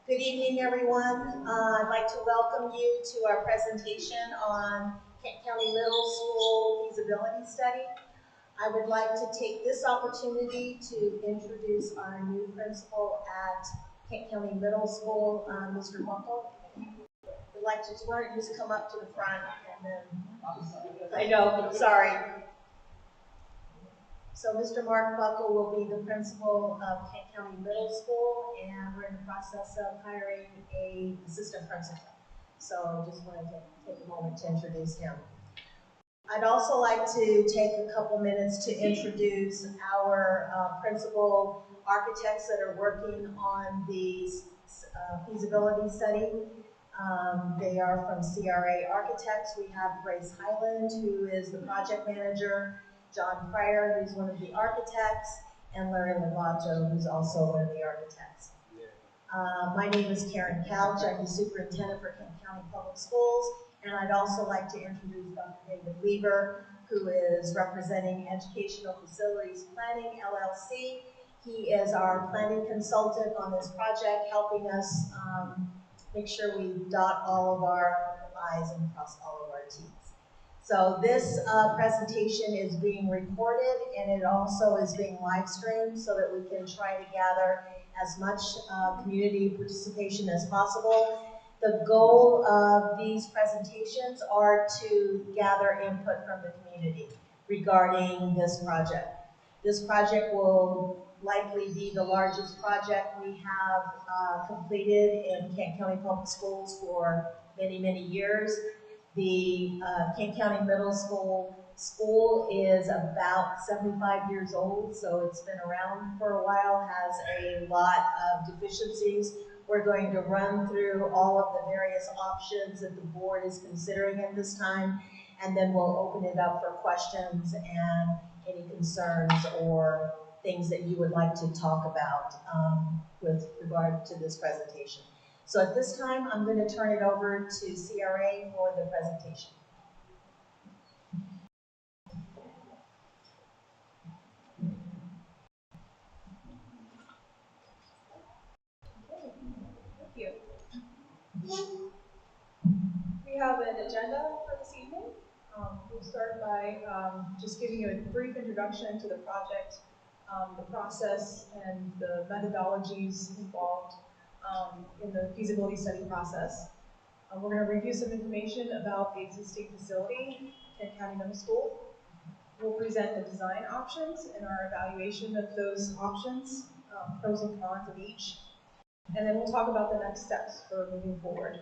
Good evening, everyone. I'd like to welcome you to our presentation on Kent County Middle School Feasibility Study. I would like to take this opportunity to introduce our new principal at Kent County Middle School, Mr. Buckle. I'd like to just come up to the front and then, I know, sorry. So Mr. Mark Buckle will be the principal of Kent County Middle School, and we're in the process of hiring an assistant principal. So just wanted to take a moment to introduce him. I'd also like to take a couple minutes to introduce our principal architects that are working on the feasibility study. They are from CRA Architects. We have Grace Highland, who is the project manager, John Pryor, who's one of the architects, and Larry Lovato, who's also one of the architects. My name is Karen Couch. I'm the superintendent for Kent County Public Schools, and I'd also like to introduce Dr. David Weaver, who is representing Educational Facilities Planning, LLC. He is our planning consultant on this project, helping us make sure we dot all of our I's and cross all of our T's. So this presentation is being recorded, and it also is being live streamed so that we can try to gather as much community participation as possible. The goal of these presentations are to gather input from the community regarding this project. This project will likely be the largest project we have completed in Kent County Public Schools for many, many years. The Kent County Middle School is about 75 years old, so it's been around for a while, has a lot of deficiencies. We're going to run through all of the various options that the board is considering at this time, and then we'll open it up for questions and any concerns or things that you would like to talk about with regard to this presentation. So at this time, I'm going to turn it over to CRA for the presentation. Thank you. We have an agenda for this evening. We'll start by just giving you a brief introduction to the project, the process, and the methodologies involved in the feasibility study process. We're going to review some information about the existing facility, Kent County Middle School. We'll present the design options and our evaluation of those options, pros and cons of each. And then we'll talk about the next steps for moving forward.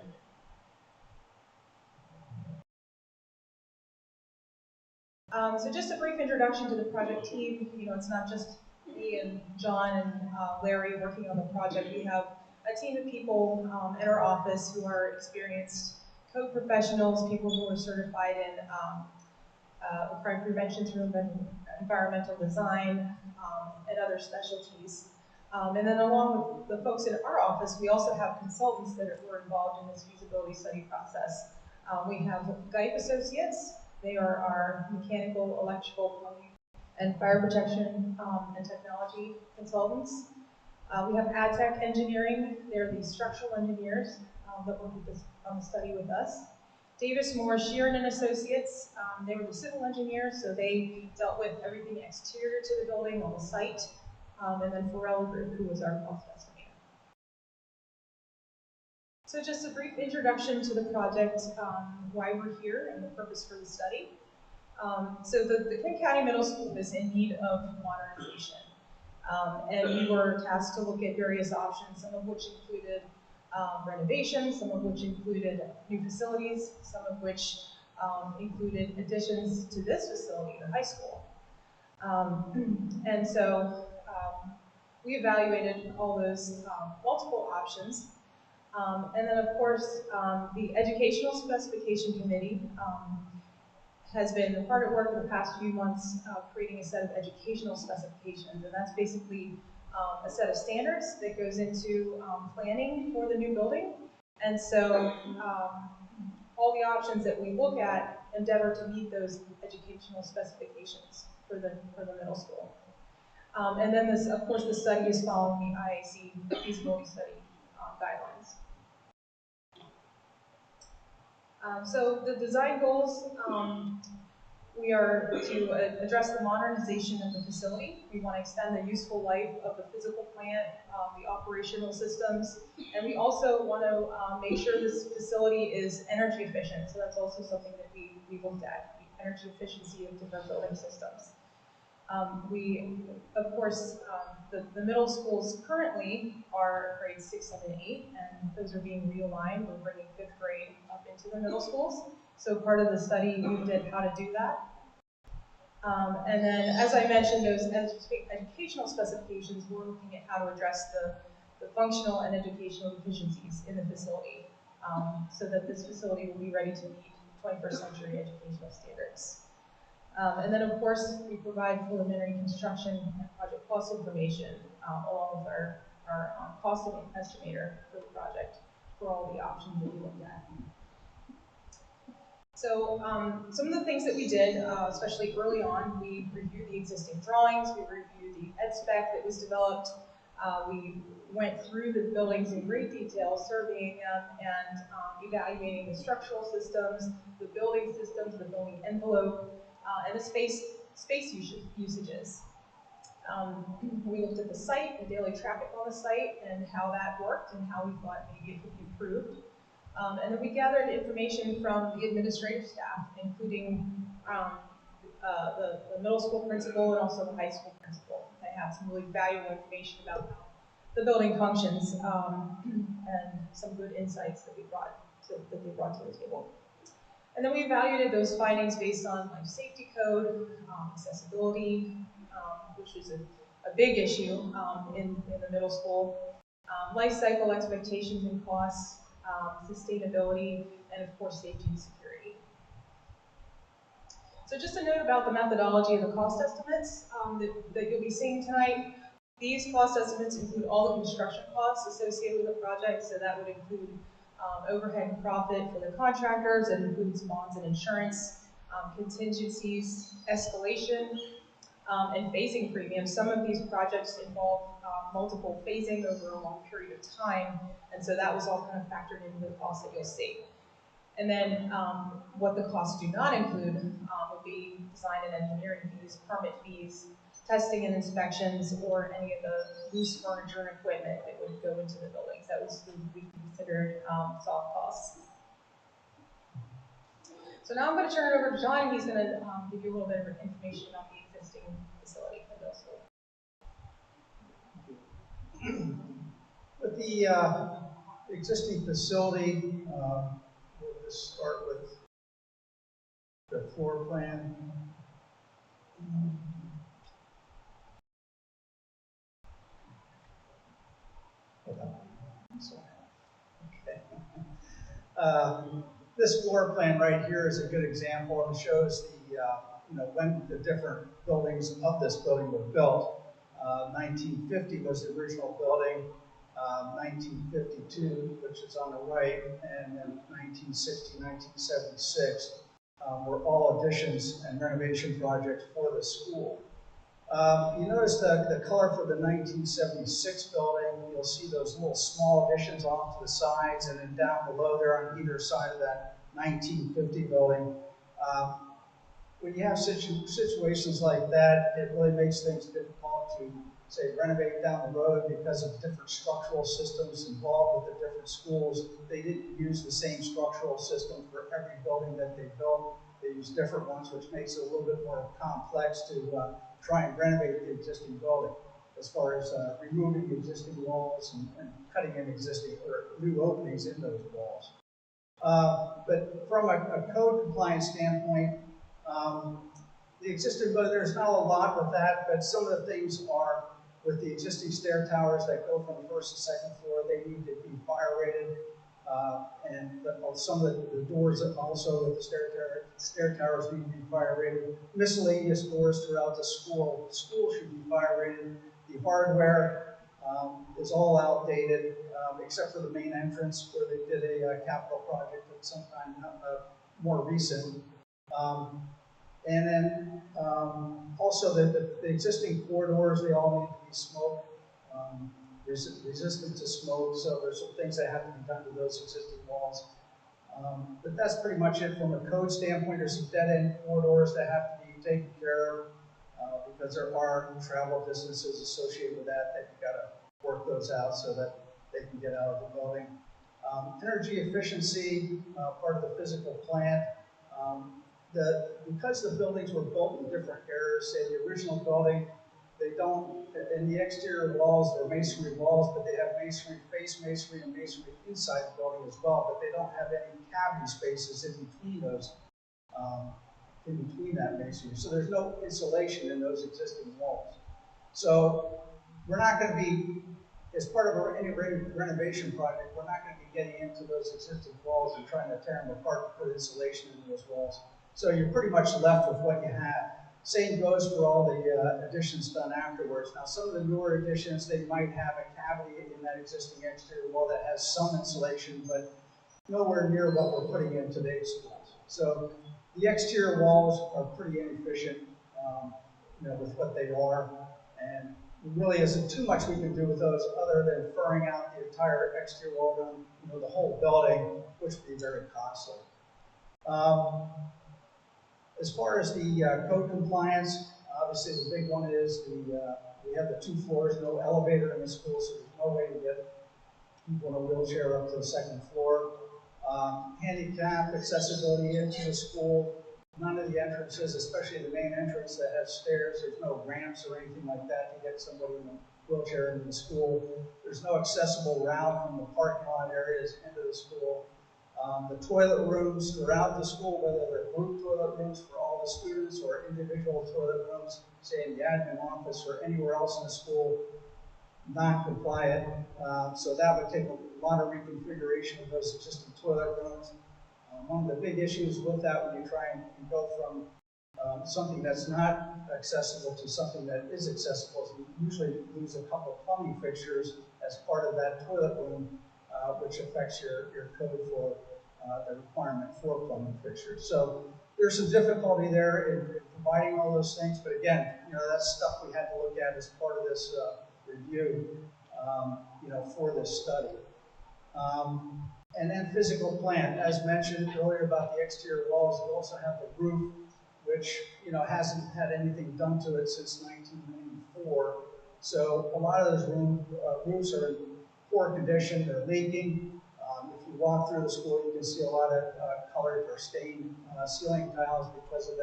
So just a brief introduction to the project team. You know, it's not just me and John and Larry working on the project. We have a team of people in our office who are experienced code professionals, people who are certified in crime prevention through environmental design and other specialties. And then along with the folks in our office, we also have consultants that were involved in this feasibility study process. We have GIPE Associates. They are our mechanical, electrical, plumbing, and fire protection and technology consultants. We have AdTech Engineering. They're the structural engineers that work on the study with us. Davis Moore Sheeran and Associates. They were the civil engineers, so they dealt with everything exterior to the building on the site. And then Forella Group, who was our cost estimator. So just a brief introduction to the project, why we're here, and the purpose for the study. So the Kent County Middle School is in need of modernization. And we were tasked to look at various options, some of which included renovations, some of which included new facilities, some of which included additions to this facility, the high school. And so we evaluated all those multiple options. And then, of course, the Educational Specification Committee has been hard at work in the past few months creating a set of educational specifications. And that's basically a set of standards that goes into planning for the new building. And so all the options that we look at endeavor to meet those educational specifications for the middle school. And then this, of course, the study is following the IAC feasibility study guidelines. So the design goals, we are to address the modernization of the facility. We want to extend the useful life of the physical plant, the operational systems, and we also want to make sure this facility is energy efficient. So that's also something that we looked at, the energy efficiency of different building systems. We, of course, the middle schools currently are grades 6, 7, 8, and those are being realigned. We're bringing 5th grade up into the middle schools. So part of the study looked at how to do that. And then, as I mentioned, those educational specifications, we're looking at how to address the functional and educational deficiencies in the facility so that this facility will be ready to meet 21st century educational standards. And then, of course, we provide preliminary construction and project cost information along with our cost estimator for the project for all the options that we looked at. So some of the things that we did, especially early on, we reviewed the existing drawings, we reviewed the ed spec that was developed, we went through the buildings in great detail, surveying them and evaluating the structural systems, the building envelope, and the space usages. We looked at the site, the daily traffic on the site, and how that worked and how we thought maybe it could be improved. And then we gathered information from the administrative staff, including the middle school principal and also the high school principal. They have some really valuable information about how the building functions and some good insights that they brought to the table. And then we evaluated those findings based on life safety code, accessibility, which is a big issue in the middle school, life cycle expectations and costs, sustainability, and of course safety and security. So just a note about the methodology of the cost estimates that you'll be seeing tonight. These cost estimates include all the construction costs associated with the project, so that would include overhead and profit for the contractors, it includes bonds and insurance, contingencies, escalation, and phasing premiums. Some of these projects involve multiple phasing over a long period of time, and so that was all kind of factored into the cost that you'll see. And then what the costs do not include would be design and engineering fees, permit fees, testing and inspections, or any of the loose furniture and equipment that would go into the buildings. That would be considered soft costs. So now I'm going to turn it over to John, and he's going to give you a little bit of information on the existing facility for middle school. With the existing facility, we'll just start with the floor plan. Okay. This floor plan right here is a good example. It shows the when the different buildings of this building were built. 1950 was the original building. 1952, which is on the right, and then 1960, 1976 were all additions and renovation projects for the school. You notice the color for the 1976 building, you'll see those little small additions off to the sides, and then down below there on either side of that 1950 building. When you have situations like that, it really makes things difficult to, say, renovate down the road because of different structural systems involved with the different schools. They didn't use the same structural system for every building that they built. They used different ones, which makes it a little bit more complex to try and renovate the existing building as far as removing the existing walls and cutting in existing or new openings in those walls. But from a code compliance standpoint, the existing building, there's not a lot with that, but some of the things are with the existing stair towers that go from the first to second floor, they need to be fire rated. And some of the doors also with the stair towers need to be fire rated. Miscellaneous doors throughout the school should be fire rated. The hardware is all outdated, except for the main entrance where they did a capital project at some time more recent. And then also the existing corridors, they all need to be smoke resistant to smoke. So there's some things that have to be done to those existing walls. But that's pretty much it from a code standpoint. There's some dead-end corridors that have to be taken care of because there are travel distances associated with that you got to work those out so that they can get out of the building. Energy efficiency, part of the physical plant. Because the buildings were built in different eras, say the original building, they don't, in the exterior walls, they're masonry walls, but they have masonry, face masonry, and masonry inside the building as well, but they don't have any cavity spaces in between those, in between that masonry. So there's no insulation in those existing walls. So we're not going to be, as part of any renovation project, we're not going to be getting into those existing walls and trying to tear them apart to put insulation in those walls. So you're pretty much left with what you have. Same goes for all the additions done afterwards. Now, some of the newer additions, they might have a cavity in that existing exterior wall that has some insulation, but nowhere near what we're putting in today's schools. So the exterior walls are pretty inefficient, with what they are, and really isn't too much we can do with those other than furring out the entire exterior wall around, the whole building, which would be very costly. As far as the code compliance, obviously the big one is we have the 2 floors, no elevator in the school, so there's no way to get people in a wheelchair up to the 2nd floor. Handicap accessibility into the school, none of the entrances, especially the main entrance that has stairs, there's no ramps or anything like that to get somebody in a wheelchair into the school. There's no accessible route from the parking lot areas into the school. The toilet rooms throughout the school, whether they're group toilet rooms for all the students or individual toilet rooms, say in the admin office or anywhere else in the school, non-compliant. So that would take a lot of reconfiguration of those existing toilet rooms. One of the big issues with that when you try and go from something that's not accessible to something that is accessible is you usually lose a couple of plumbing fixtures as part of that toilet room, which affects your code for the requirement for plumbing fixtures. So there's some difficulty there in providing all those things, but again, that's stuff we had to look at as part of this review, for this study. And then physical plant, as mentioned earlier about the exterior walls, we also have the roof, which hasn't had anything done to it since 1994. So a lot of those roofs are in poor condition, they're leaking. If you walk through the school, you can see a lot of colored or stained ceiling tiles because of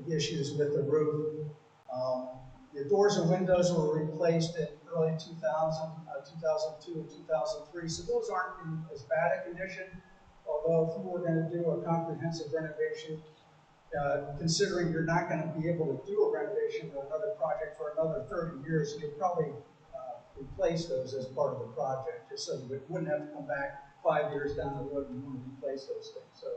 the issues with the roof. The doors and windows were replaced in early 2000, 2002, and 2003, so those aren't in as bad a condition. Although if you were going to do a comprehensive renovation, considering you're not going to be able to do a renovation or another project for another 30 years, you'd probably replace those as part of the project, just so you wouldn't have to come back 5 years down the road and want to replace those things. So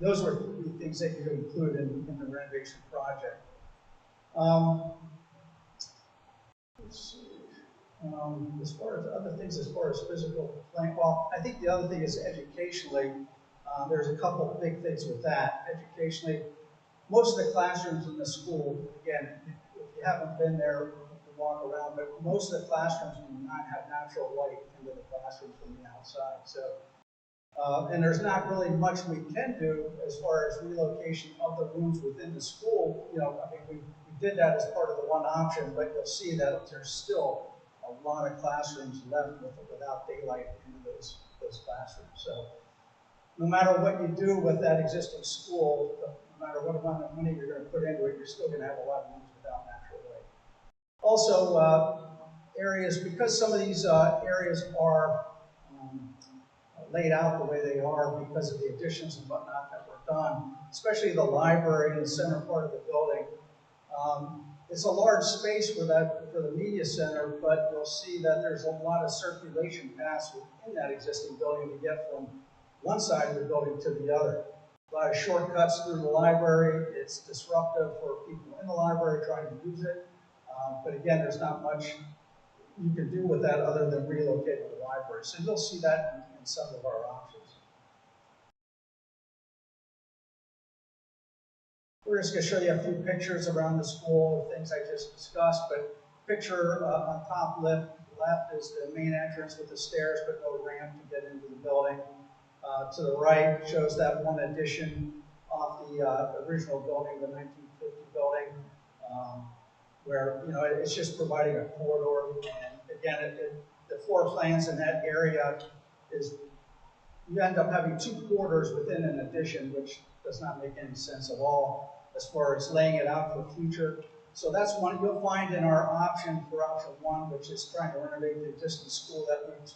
those were the things that you could include in the renovation project. Let's see. As far as other things, as far as physical plant, well, I think the other thing is educationally. There's a couple of big things with that. Educationally, most of the classrooms in the school, again, if you haven't been there, you can walk around, but most of the classrooms do not have natural light into the classroom from the outside. So, and there's not really much we can do as far as relocation of the rooms within the school. We did that as part of the one option, but you'll see that there's still a lot of classrooms left without daylight into those classrooms. So no matter what you do with that existing school, no matter what amount of money you're going to put into it, you're still going to have a lot of rooms without natural light. Also, areas, because some of these areas are laid out the way they are because of the additions and whatnot that were done, especially the library in the center part of the building. It's a large space for the media center, but you'll see that there's a lot of circulation paths within that existing building to get from one side of the building to the other. A lot of shortcuts through the library. It's disruptive for people in the library trying to use it. But again, there's not much you can do with that other than relocating the library. So you'll see that in some of our options. We're just going to show you a few pictures around the school, things I just discussed, but picture on top left is the main entrance with the stairs, but no ramp to get into the building. To the right shows that one addition off the original building, the 1950 building, where it's just providing a corridor. And again, the floor plans in that area is you end up having two quarters within an addition, which does not make any sense at all as far as laying it out for the future. So that's one you'll find in our option for option one, which is trying to renovate the existing school, that we've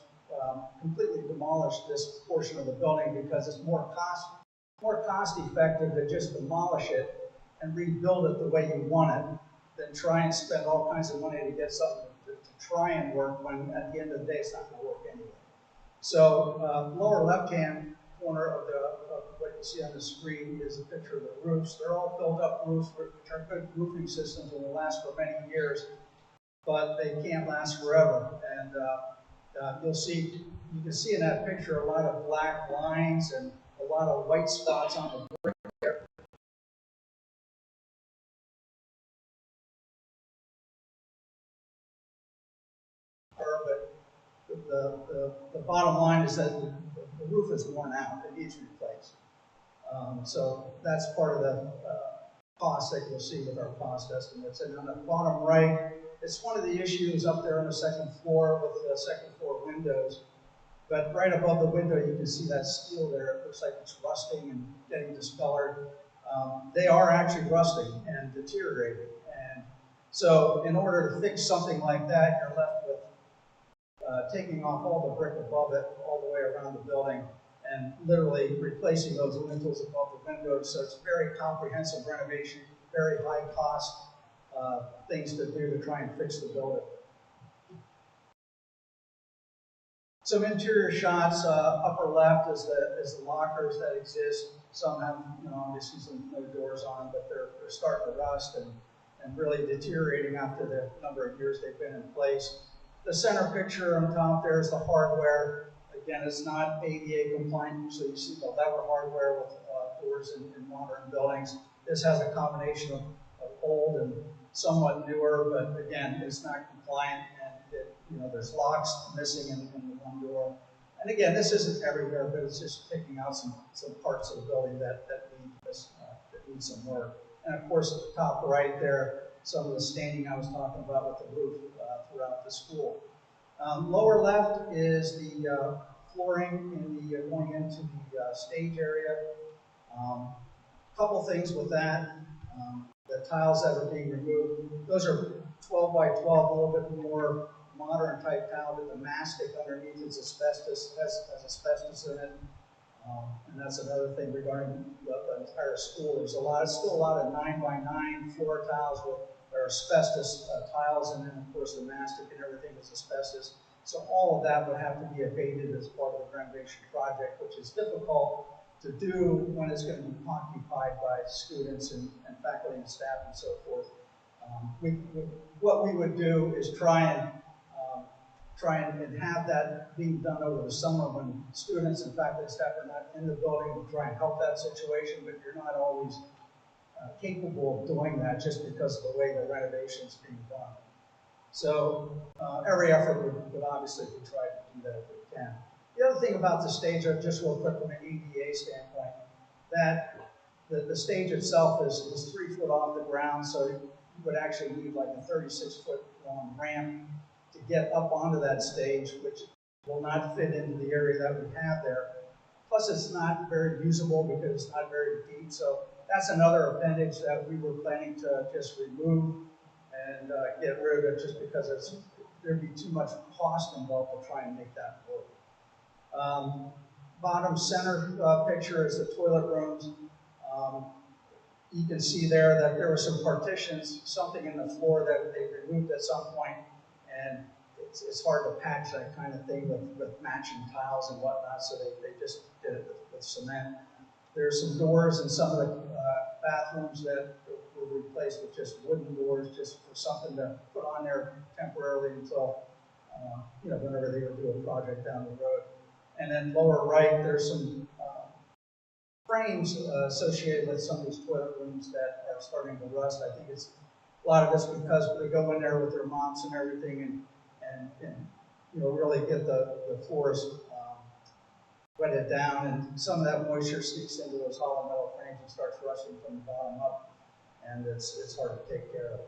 completely demolished this portion of the building because it's more cost effective to just demolish it and rebuild it the way you want it than try and spend all kinds of money to get something to try and work when at the end of the day it's not going to work anyway. So lower left-hand corner of what you see on the screen is a picture of the roofs. They're all built-up roofs, which are good roofing systems and will last for many years, but they can't last forever. And you can see in that picture a lot of black lines and a lot of white spots on the brick there. But the bottom line is that the roof is worn out. It needs replaced. So that's part of the cost that you'll see with our cost estimates. And on the bottom right, it's one of the issues up there on the second floor with the second floor windows. But right above the window, you can see that steel there. It looks like it's rusting and getting discolored. They are actually rusting and deteriorating. And so in order to fix something like that, you're left with taking off all the brick above it all the way around the building and literally replacing those lintels above the windows. So it's a very comprehensive renovation, very high cost things to do to try and fix the building. Some interior shots, upper left is the lockers that exist. Some have, obviously some no doors on, but they're starting to rust and really deteriorating after the number of years they've been in place. The center picture on top there is the hardware. Again, it's not ADA compliant. Usually you see the lever hardware with doors in modern buildings. This has a combination of old and somewhat newer, but again, it's not compliant, and there's locks missing in the one door. And again, this isn't everywhere, but it's just picking out some parts of the building that need some work. And of course, at the top right there, some of the staining I was talking about with the roof throughout the school. Lower left is the flooring in the going into the stage area. Couple things with that. The tiles that are being removed, those are 12 by 12, a little bit more modern type tile, but the mastic underneath is asbestos, has asbestos in it. And that's another thing regarding the entire school. There's still a lot of 9 by 9 floor tiles with there are asbestos tiles, and then of course the mastic and everything is asbestos. So all of that would have to be abated as part of the renovation project, which is difficult to do when it's going to be occupied by students and faculty and staff and so forth. What we would do is try and have that being done over the summer when students and faculty and staff are not in the building to try and help that situation, but you're not always capable of doing that just because of the way the renovation is being done. So every effort would obviously be try to do that if we can. The other thing about the stage, just real quick from an ADA standpoint, that the stage itself is 3 foot off the ground, so you would actually need like a 36-foot long ramp to get up onto that stage, which will not fit into the area that we have there. Plus, it's not very usable because it's not very deep. So that's another appendage that we were planning to just remove and get rid of it just because there'd be too much cost involved to try and make that work. Bottom center picture is the toilet rooms. You can see there that there were some partitions, something in the floor that they removed at some point, and it's hard to patch that kind of thing with matching tiles and whatnot, so they just did it with cement. There's some doors in some of the bathrooms that were replaced with just wooden doors, just for something to put on there temporarily until, whenever they would do a project down the road. And then lower right, there's some frames associated with some of these toilet rooms that are starting to rust. I think it's a lot of this because they go in there with their mops and everything and really get the floors wet it down, and some of that moisture seeps into those hollow metal frames and starts rushing from the bottom up, and it's hard to take care of.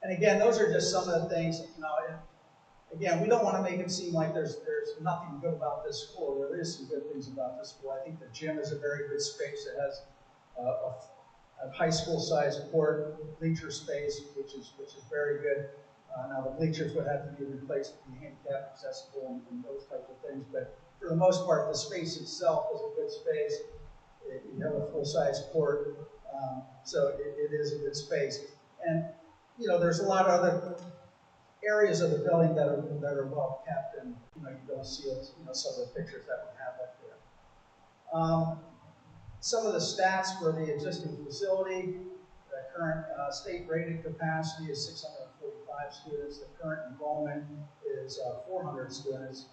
And again, those are just some of the things, you know, again, we don't want to make it seem like there's nothing good about this school. There is some good things about this school. I think the gym is a very good space. It has a high school-sized court, bleacher space, which is very good. Now the bleachers would have to be replaced to be handicap accessible and those types of things. But for the most part, the space itself is a good space. You have a full-size court, so it is a good space. And you know, there's a lot of other areas of the building that are well kept, and you know, you don't see it, you know, some of the pictures that we have up there. Some of the stats for the existing facility: the current state rated capacity is 645 students. The current enrollment is 400 students.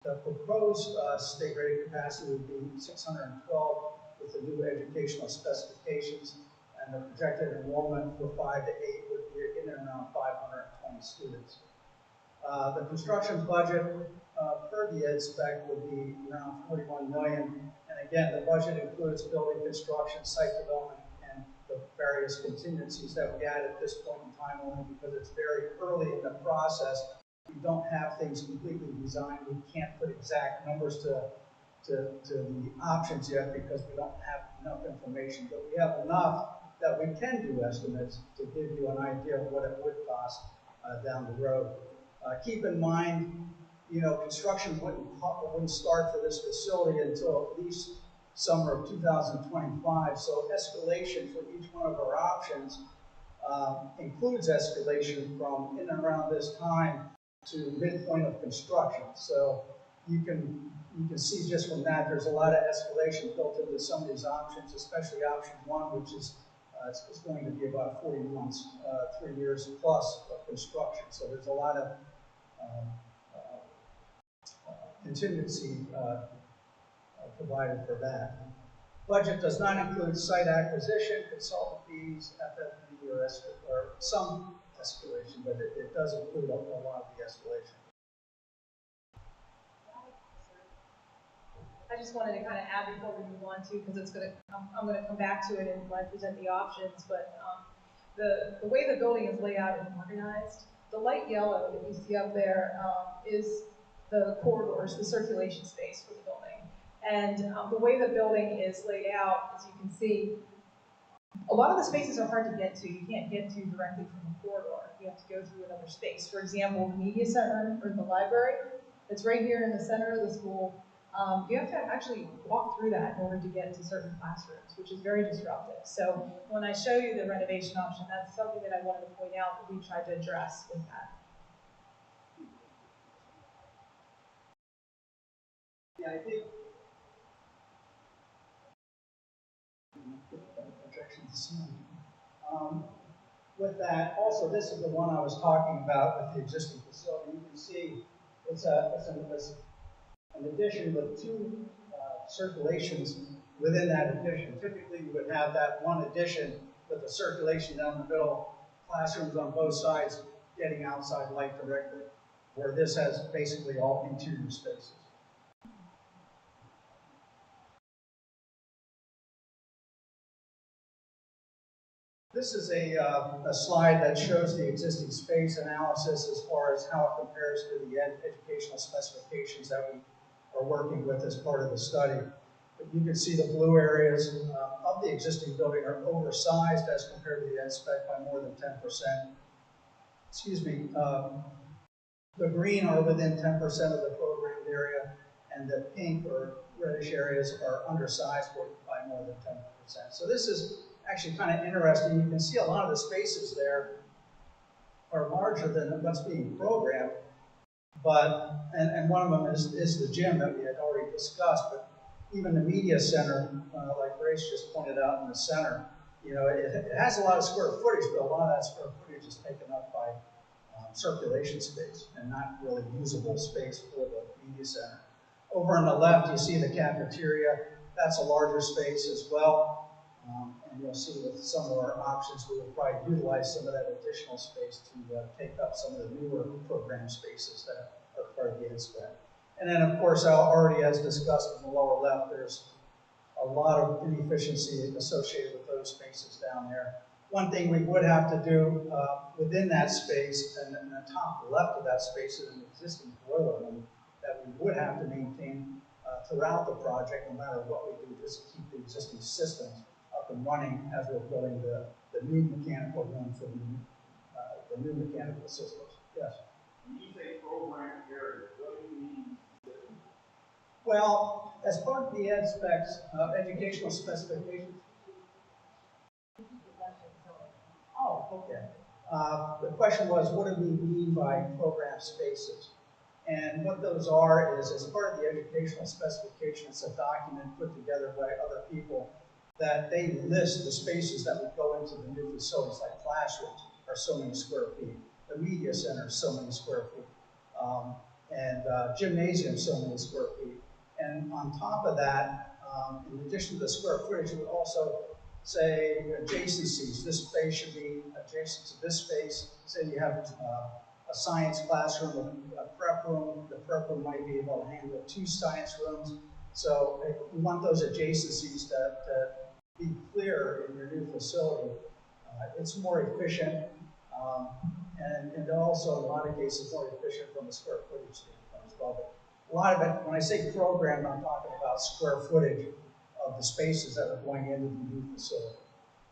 The proposed state rated capacity would be 612 with the new educational specifications, and the projected enrollment for 5 to 8 would be in and around 520 students. The construction budget per the ed spec would be around $41 million. And again, the budget includes building construction, site development, and the various contingencies that we add at this point in time, only because it's very early in the process. We don't have things completely designed. We can't put exact numbers to the options yet because we don't have enough information. But we have enough that we can do estimates to give you an idea of what it would cost down the road. Keep in mind, you know, construction wouldn't start for this facility until at least summer of 2025. So escalation for each one of our options includes escalation from in and around this time to midpoint of construction. So you can see just from that there's a lot of escalation built into some of these options, especially option 1, which is it's going to be about 40 months, 3 years plus of construction. So there's a lot of contingency provided for that. Budget does not include site acquisition, consultant fees, FF&E, or some escalation, but it does include a lot of the escalation. I just wanted to kind of add before we move on to, because I'm going to come back to it and when I present the options, but the way the building is laid out and organized, the light yellow that you see up there is the corridors, the circulation space for the building. And the way the building is laid out, as you can see, a lot of the spaces are hard to get to. You can't get to directly from the corridor. You have to go through another space. For example, the media center or the library, it's right here in the center of the school. You have to actually walk through that in order to get to certain classrooms, which is very disruptive. So when I show you the renovation option, that's something that I wanted to point out that we tried to address with that. Yeah, I think with that, also this is the one I was talking about with the existing facility. You can see it's an addition with 2 circulations within that addition. Typically, you would have that one addition with the circulation down the middle, classrooms on both sides, getting outside light directly, where this has basically all interior spaces. This is a slide that shows the existing space analysis as far as how it compares to the educational specifications that we are working with as part of the study. But you can see the blue areas of the existing building are oversized as compared to the ed spec by more than 10%. Excuse me. The green are within 10% of the programmed area, and the pink or reddish areas are undersized by more than 10%. So this is actually kind of interesting. You can see a lot of the spaces there are larger than what's being programmed, but and one of them is the gym that we had already discussed. But even the media center, like Grace just pointed out in the center, you know, it has a lot of square footage, but a lot of that square footage is taken up by circulation space and not really usable space for the media center. Over on the left, you see the cafeteria. That's a larger space as well. And you'll see with some of our options, we will probably utilize some of that additional space to take up some of the newer program spaces that are part of the ed spec. And then, of course, already as discussed in the lower left, there's a lot of inefficiency associated with those spaces down there. One thing we would have to do within that space, and then the top left of that space is an existing boiler room that we would have to maintain throughout the project, no matter what we do, just to keep the existing systems up and running as we're building the new mechanical room for the new mechanical systems. Yes? When you say program area, what do you mean? Well, as part of the ed specs, educational specifications. Oh, okay. The question was, what do we mean by program spaces? And what those are is, as part of the educational specification, it's a document put together by other people that they list the spaces that would go into the new facilities, like classrooms are so many square feet, the media center is so many square feet, and gymnasium so many square feet. And on top of that, in addition to the square footage, it would also say adjacencies. This space should be adjacent to this space. Say you have a science classroom, a prep room. The prep room might be able to handle 2 science rooms. So we want those adjacencies to be clear in your new facility. It's more efficient, and also in a lot of cases more efficient from a square footage standpoint as well. But a lot of it, when I say program, I'm talking about square footage of the spaces that are going into the new facility.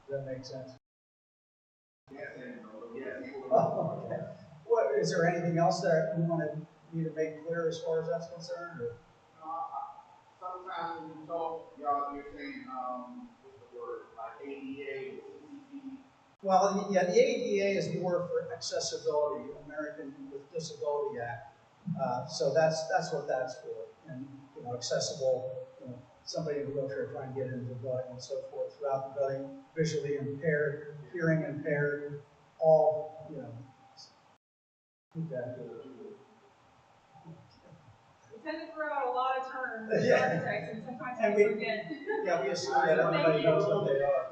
Does that make sense? Yes and no. Yes. Oh, okay. What, is there anything else that you wanted me to make clear as far as that's concerned? Or? Sometimes when you talk, you're saying, what's the word, like ADA, CCP. Well, yeah, the ADA is more for accessibility, American with Disability Act. So that's what that's for, and accessible. Somebody in a wheelchair trying to get into the building and so forth throughout the building, visually impaired, hearing impaired, all that. We tend to throw out a lot of terms as Yeah. architects, and sometimes And we forget. Yeah, we assume that everybody knows what they are.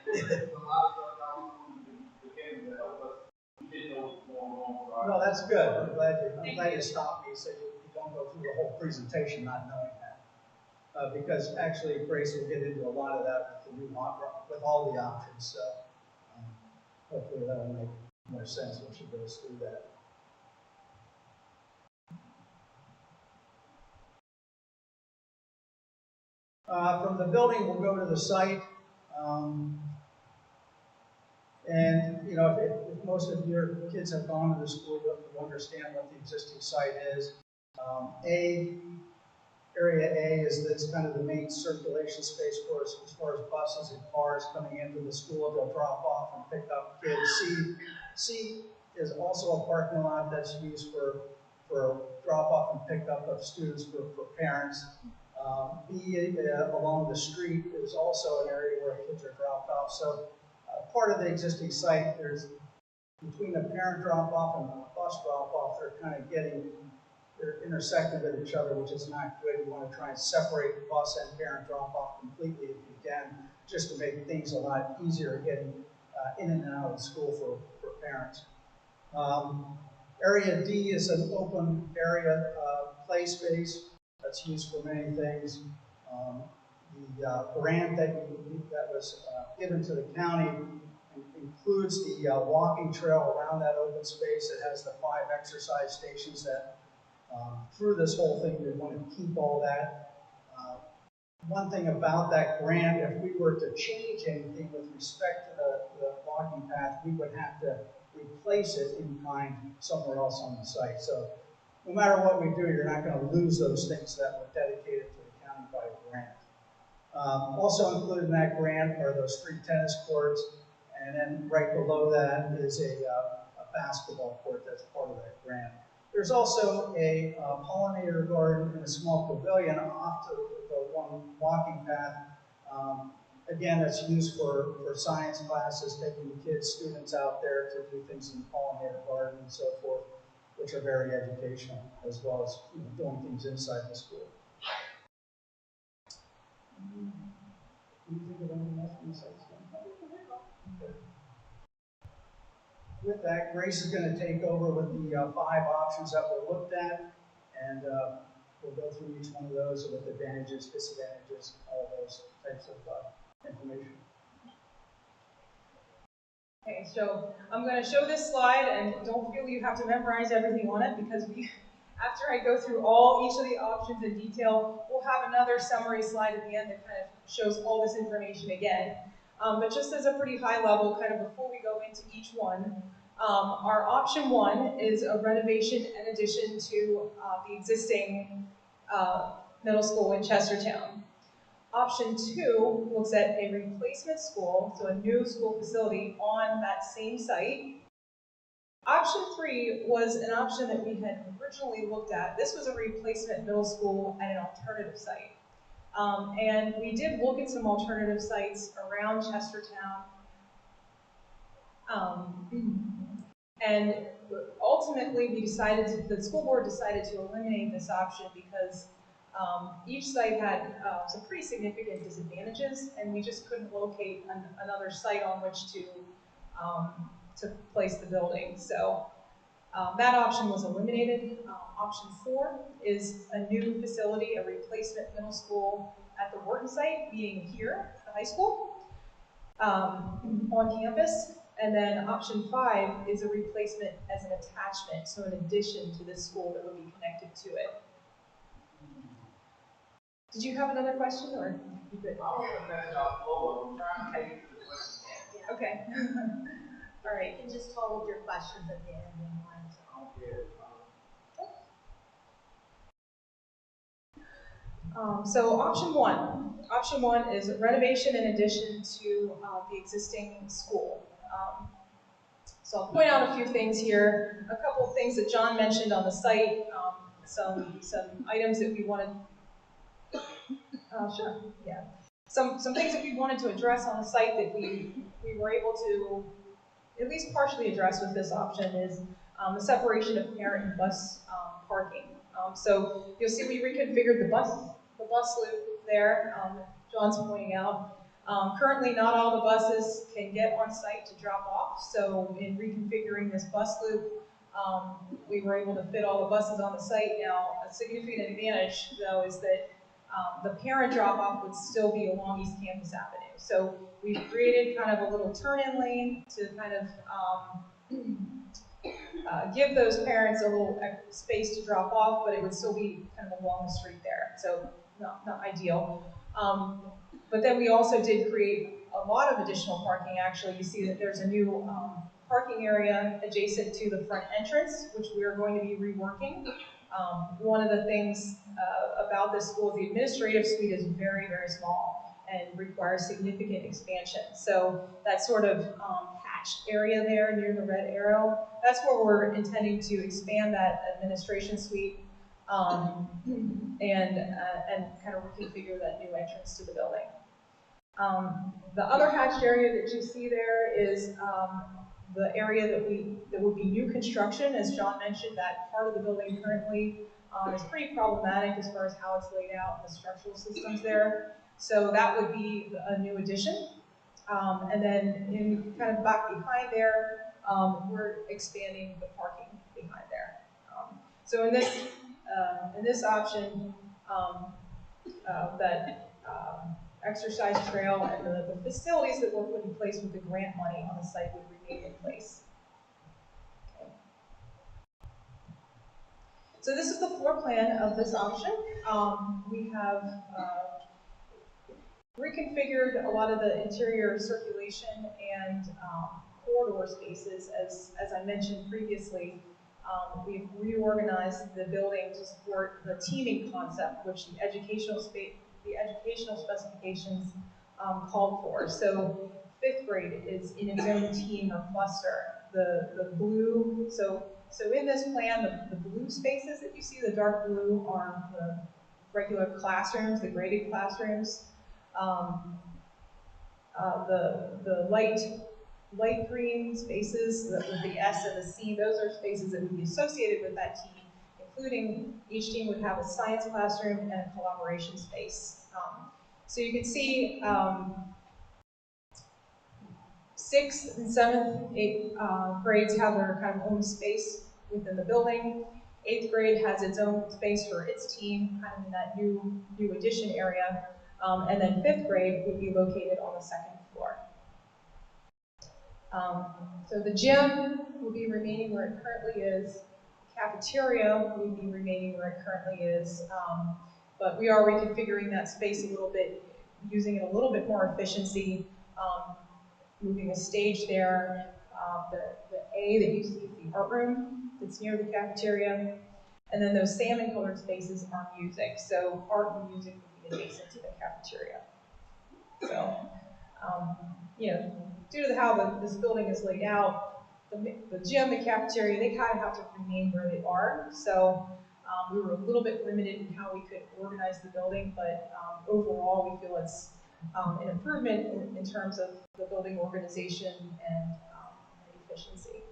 There's a lot of stuff I was doing to help us. We didn't know what was going on. No, that's good. I'm glad you stopped me so you don't go through the whole presentation not knowing that. Because actually, Grace will get into a lot of that with the new with all the options. So hopefully that'll make more sense when she goes through that. From the building, we'll go to the site. And if most of your kids have gone to the school, you understand what the existing site is. Area A is kind of the main circulation space for us as far as buses and cars coming into the school. They'll drop off and pick up kids. C is also a parking lot that's used for drop off and pick up of students for parents. B, along the street, is also an area where kids are dropped off. So part of the existing site, there's between the parent drop off and the bus drop off, they're intersecting with each other, which is not good. You want to try and separate the bus and parent drop off completely if you can, just to make things a lot easier getting in and out of school for parents. Area D is an open area play space that's used for many things. The grant that was given to the county includes the walking trail around that open space. It has the 5 exercise stations that through this whole thing, we want to keep all that. One thing about that grant, if we were to change anything with respect to the walking path, we would have to replace it in kind somewhere else on the site. So no matter what we do, you're not going to lose those things that were dedicated to the county by a grant. Also included in that grant are those 3 tennis courts, and then right below that is a basketball court that's part of that grant. There's also a pollinator garden and a small pavilion off to the one walking path. Again, it's used for science classes, taking students out there to do things in the pollinator garden and so forth, which are very educational, as well as doing things inside the school. Can you think of anything else from the site standpoint? Okay. With that, Grace is going to take over with the 5 options that were looked at, and we'll go through each one of those with advantages, disadvantages, all those types of information. Okay, so I'm going to show this slide, and don't feel you have to memorize everything on it, because after I go through each of the options in detail, we'll have another summary slide at the end that kind of shows all this information again. But just as a pretty high level, kind of before we go into each one, our option 1 is a renovation and addition to the existing middle school in Chestertown. Option 2 looks at a replacement school, so a new school facility on that same site. Option 3 was an option that we had originally looked at. This was a replacement middle school at an alternative site. And we did look at some alternative sites around Chestertown. And ultimately, the school board decided to eliminate this option because each site had some pretty significant disadvantages, and we just couldn't locate another site on which to place the building. So that option was eliminated. Option 4 is a new facility, a replacement middle school at the Wharton site, being here, the high school, on campus. And then option 5 is a replacement as an attachment, so an addition to this school that would be connected to it. Did you have another question, or you good? I'm trying to make the question. Okay. All right. You can just hold your questions at the end in line. So option one is renovation in addition to the existing school. So I'll point out a few things here. A couple of things that John mentioned on the site. Some items that we wanted. Sure. Yeah. Some things that we wanted to address on the site that we were able to at least partially address with this option is the separation of parent and bus parking. So you'll see we reconfigured the bus loop there, John's pointing out. Currently, not all the buses can get on site to drop off, so in reconfiguring this bus loop, we were able to fit all the buses on the site. Now, a significant advantage, though, is that the parent drop-off would still be along East Campus Avenue. So we've created kind of a little turn-in lane to kind of give those parents a little space to drop off, but it would still be kind of along the street there. So not ideal. But then we also did create a lot of additional parking. Actually, you see that there's a new parking area adjacent to the front entrance, which we are going to be reworking. One of the things about this school, the administrative suite is very, very small and requires significant expansion. So that sort of hatched area there near the red arrow, that's where we're intending to expand that administration suite and kind of reconfigure that new entrance to the building. The other hatched area that you see there is the area that would be new construction. As John mentioned, that part of the building currently is pretty problematic as far as how it's laid out and the structural systems there. So that would be a new addition. And then in kind of back behind there, we're expanding the parking behind there. So in this option, that exercise trail and the facilities that were put in place with the grant money on the site would remain in place. Okay. So this is the floor plan of this option. We have reconfigured a lot of the interior circulation and corridor spaces, as I mentioned previously. We've reorganized the building to support the teaming concept, which the educational specifications called for. So 5th grade is in its own team or cluster. The blue, so in this plan, the blue spaces that you see, the dark blue, are the regular classrooms, the graded classrooms. The light green spaces with the S and the C, those are spaces that would be associated with that team, including each team would have a science classroom and a collaboration space. So you can see 6th and 7th, 8th grades have their kind of own space within the building. 8th grade has its own space for its team, kind of in that new addition area, and then 5th grade would be located on the 2nd floor. So the gym will be remaining where it currently is. The cafeteria will be remaining where it currently is, but we are reconfiguring that space a little bit, using it a little bit more efficiency, moving a stage there. The A that you see is the art room that's near the cafeteria. And then those salmon colored spaces are music. So art and music would be adjacent to the cafeteria. So, you know, due to how this building is laid out, the gym and cafeteria, they kind of have to remain where they are. So we were a little bit limited in how we could organize the building, but overall we feel it's an improvement in terms of the building organization and efficiency.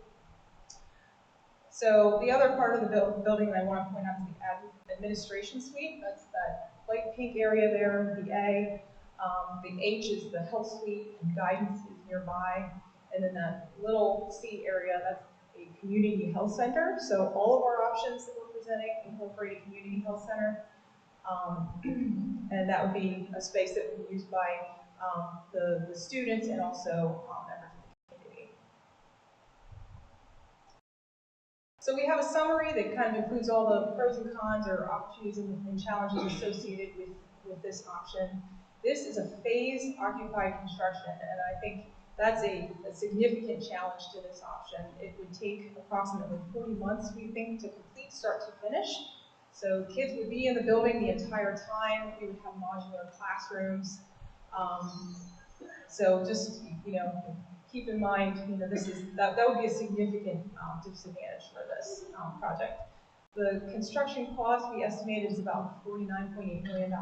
So the other part of the building that I want to point out is the administration suite. That's that light pink area there, the A. The H is the health suite, and guidance is nearby. And then that little C area, that's a community health center. So all of our options that we're presenting incorporate a community health center. And that would be a space that would be used by the students and also members of the community. So we have a summary that kind of includes all the pros and cons or opportunities and challenges associated with this option. This is a phased occupied construction, and I think that's a significant challenge to this option. It would take approximately 40 months, we think, to complete start to finish. So kids would be in the building the entire time. We would have modular classrooms. So just, you know, keep in mind, you know, that would be a significant disadvantage for this project. The construction cost we estimated is about $49.8 million.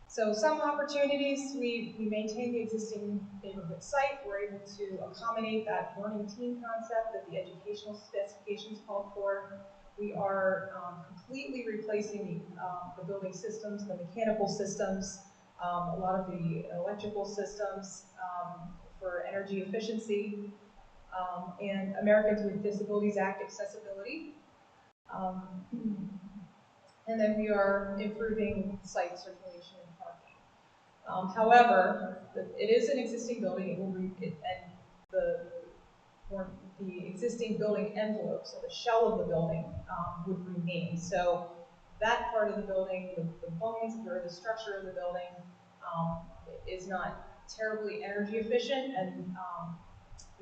So some opportunities, we maintain the existing neighborhood site. We're able to accommodate that learning team concept that the educational specifications call for. We are completely replacing the building systems, the mechanical systems, a lot of the electrical systems for energy efficiency, and Americans with Disabilities Act accessibility. And then we are improving site circulation and parking. However, it is an existing building, the existing building envelope, so the shell of the building, would remain. So that part of the building, the bones or the structure of the building, is not terribly energy efficient, and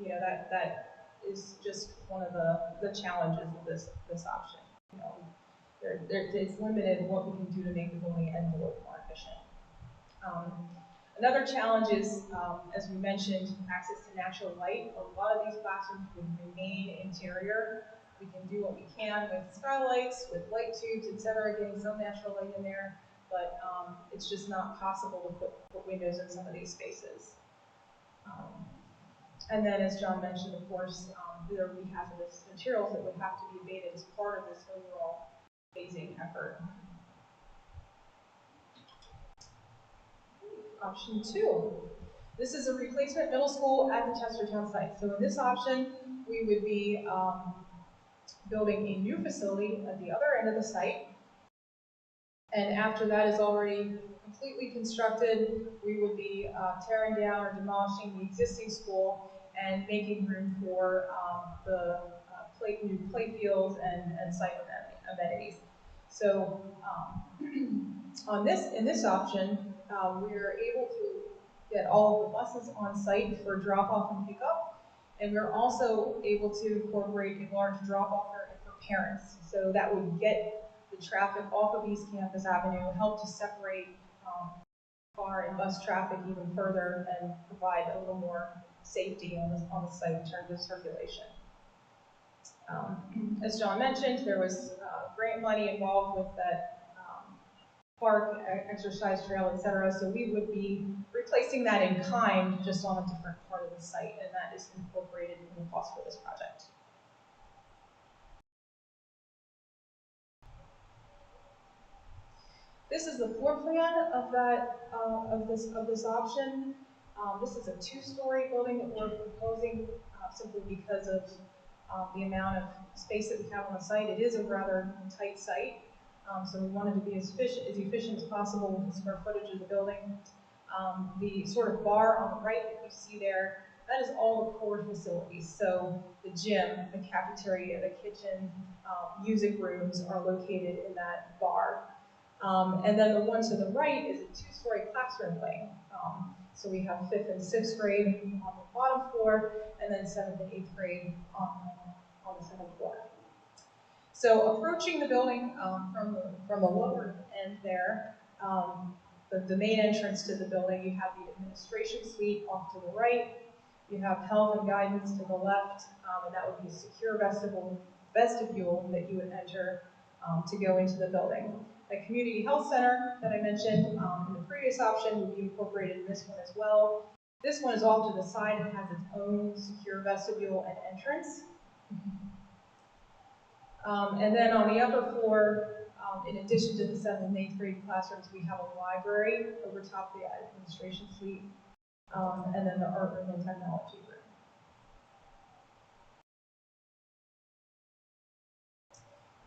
you know that is just one of the challenges of this option. You know, it's limited what we can do to make the building envelope more efficient. Another challenge is, as we mentioned, access to natural light. A lot of these classrooms would remain interior. We can do what we can with skylights, with light tubes, etc., getting some natural light in there, but it's just not possible to put windows in some of these spaces. And then, as John mentioned, of course, there would be hazardous materials that would have to be abated as part of this overall phasing effort. Option 2. This is a replacement middle school at the Chestertown site. So in this option, we would be building a new facility at the other end of the site. And after that is already completely constructed, we would be tearing down or demolishing the existing school and making room for the new play fields and site amenities. So in this option, we are able to get all of the buses on site for drop-off and pickup, and we're also able to incorporate a large drop-off area for parents. So that would get the traffic off of East Campus Avenue, help to separate car and bus traffic even further, and provide a little more safety on the site in terms of circulation. As John mentioned, there was grant money involved with that park, exercise trail, etc. So we would be replacing that in kind, just on a different part of the site, and that is incorporated in the cost for this project. This is the floor plan of that of this option. This is a 2-story building that we're proposing simply because of the amount of space that we have on the site. It is a rather tight site, so we wanted to be as efficient as possible with the square footage of the building. The sort of bar on the right that you see there, that is all the core facilities. So the gym, the cafeteria, the kitchen, music rooms are located in that bar. And then the one to the right is a two-story classroom wing. So we have 5th and 6th grade on the bottom floor, and then 7th and 8th grade on the 7th floor. So approaching the building from the lower end there, the main entrance to the building, you have the administration suite off to the right. You have health and guidance to the left, and that would be a secure vestibule that you would enter to go into the building. The community health center that I mentioned in the previous option would be incorporated in this one as well. This one is off to the side and has its own secure vestibule and entrance. And then on the upper floor, in addition to the 7th and 8th grade classrooms, we have a library over top the administration suite, and then the art room and technology room.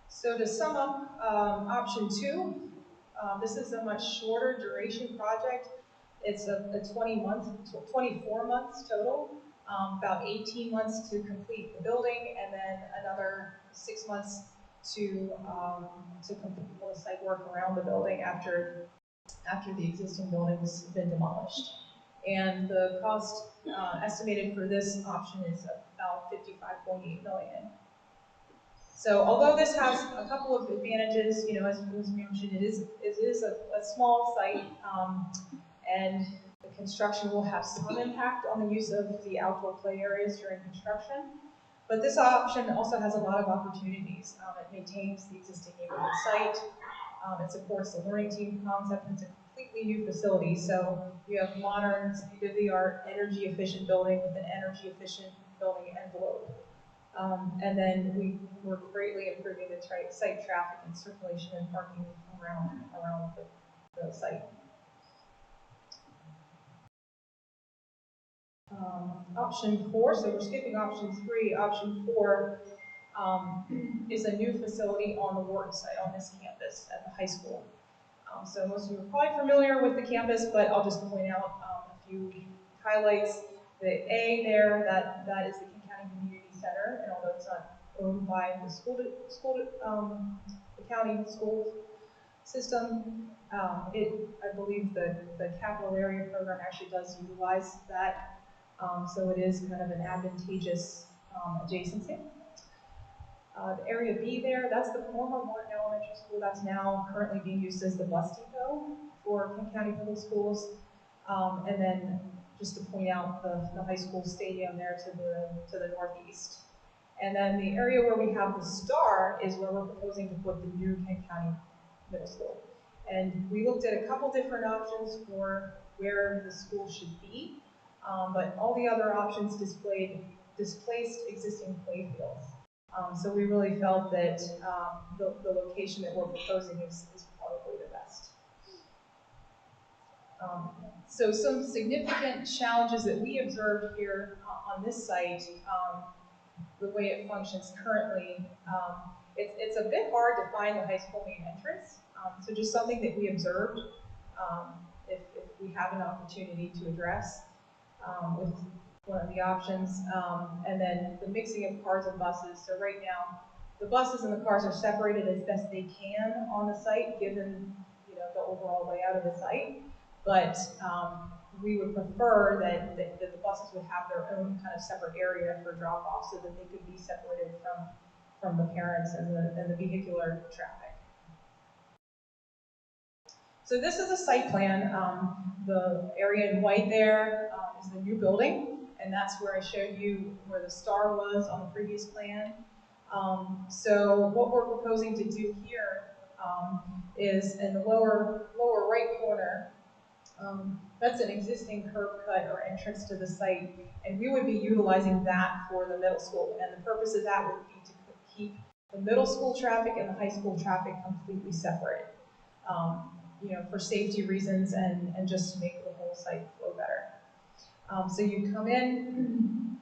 So to sum up option 2, this is a much shorter duration project. It's a 24 months total, about 18 months to complete the building, and then another 6 months to complete all the site work around the building after the existing building has been demolished. And the cost estimated for this option is about $55.8 million. So although this has a couple of advantages, you know, as was mentioned, it is a small site, and the construction will have some impact on the use of the outdoor play areas during construction. But this option also has a lot of opportunities. It maintains the existing neighborhood site. It supports the learning team concept. It's a completely new facility. So you have modern, state-of-the-art, energy-efficient building with an energy-efficient building envelope. And then we're greatly improving the site traffic and circulation and parking around the site. Option 4, so we're skipping option 3. Option 4 is a new facility on the Wharton site on this campus at the high school. So most of you are probably familiar with the campus, but I'll just point out a few highlights. The A there, that is the King County Community Center, and although it's not owned by the county school system, I believe the capital area program actually does utilize that. So it is kind of an advantageous adjacency. The area B there, that's the former Wharton Elementary School that's now currently being used as the bus depot for King County Public Schools. And then just to point out the high school stadium there to the northeast. And then the area where we have the star is where we're proposing to put the new King County Middle School. And we looked at a couple different options for where the school should be. But all the other options displaced existing play fields. So we really felt that the location that we're proposing is probably the best. So some significant challenges that we observed here on this site, the way it functions currently, it's a bit hard to find the high school main entrance. So just something that we observed if we have an opportunity to address with one of the options. And then the mixing of cars and buses. So right now, the buses and the cars are separated as best they can on the site, given the overall layout of the site. But we would prefer that the buses would have their own kind of separate area for drop-off, so that they could be separated from the parents and the vehicular traffic. So this is a site plan. The area in white there is the new building, and that's where I showed you where the star was on the previous plan. So what we're proposing to do here is in the lower right corner, that's an existing curb cut or entrance to the site, and we would be utilizing that for the middle school. And the purpose of that would be to keep the middle school traffic and the high school traffic completely separate. For safety reasons and just to make the whole site flow better. So you come in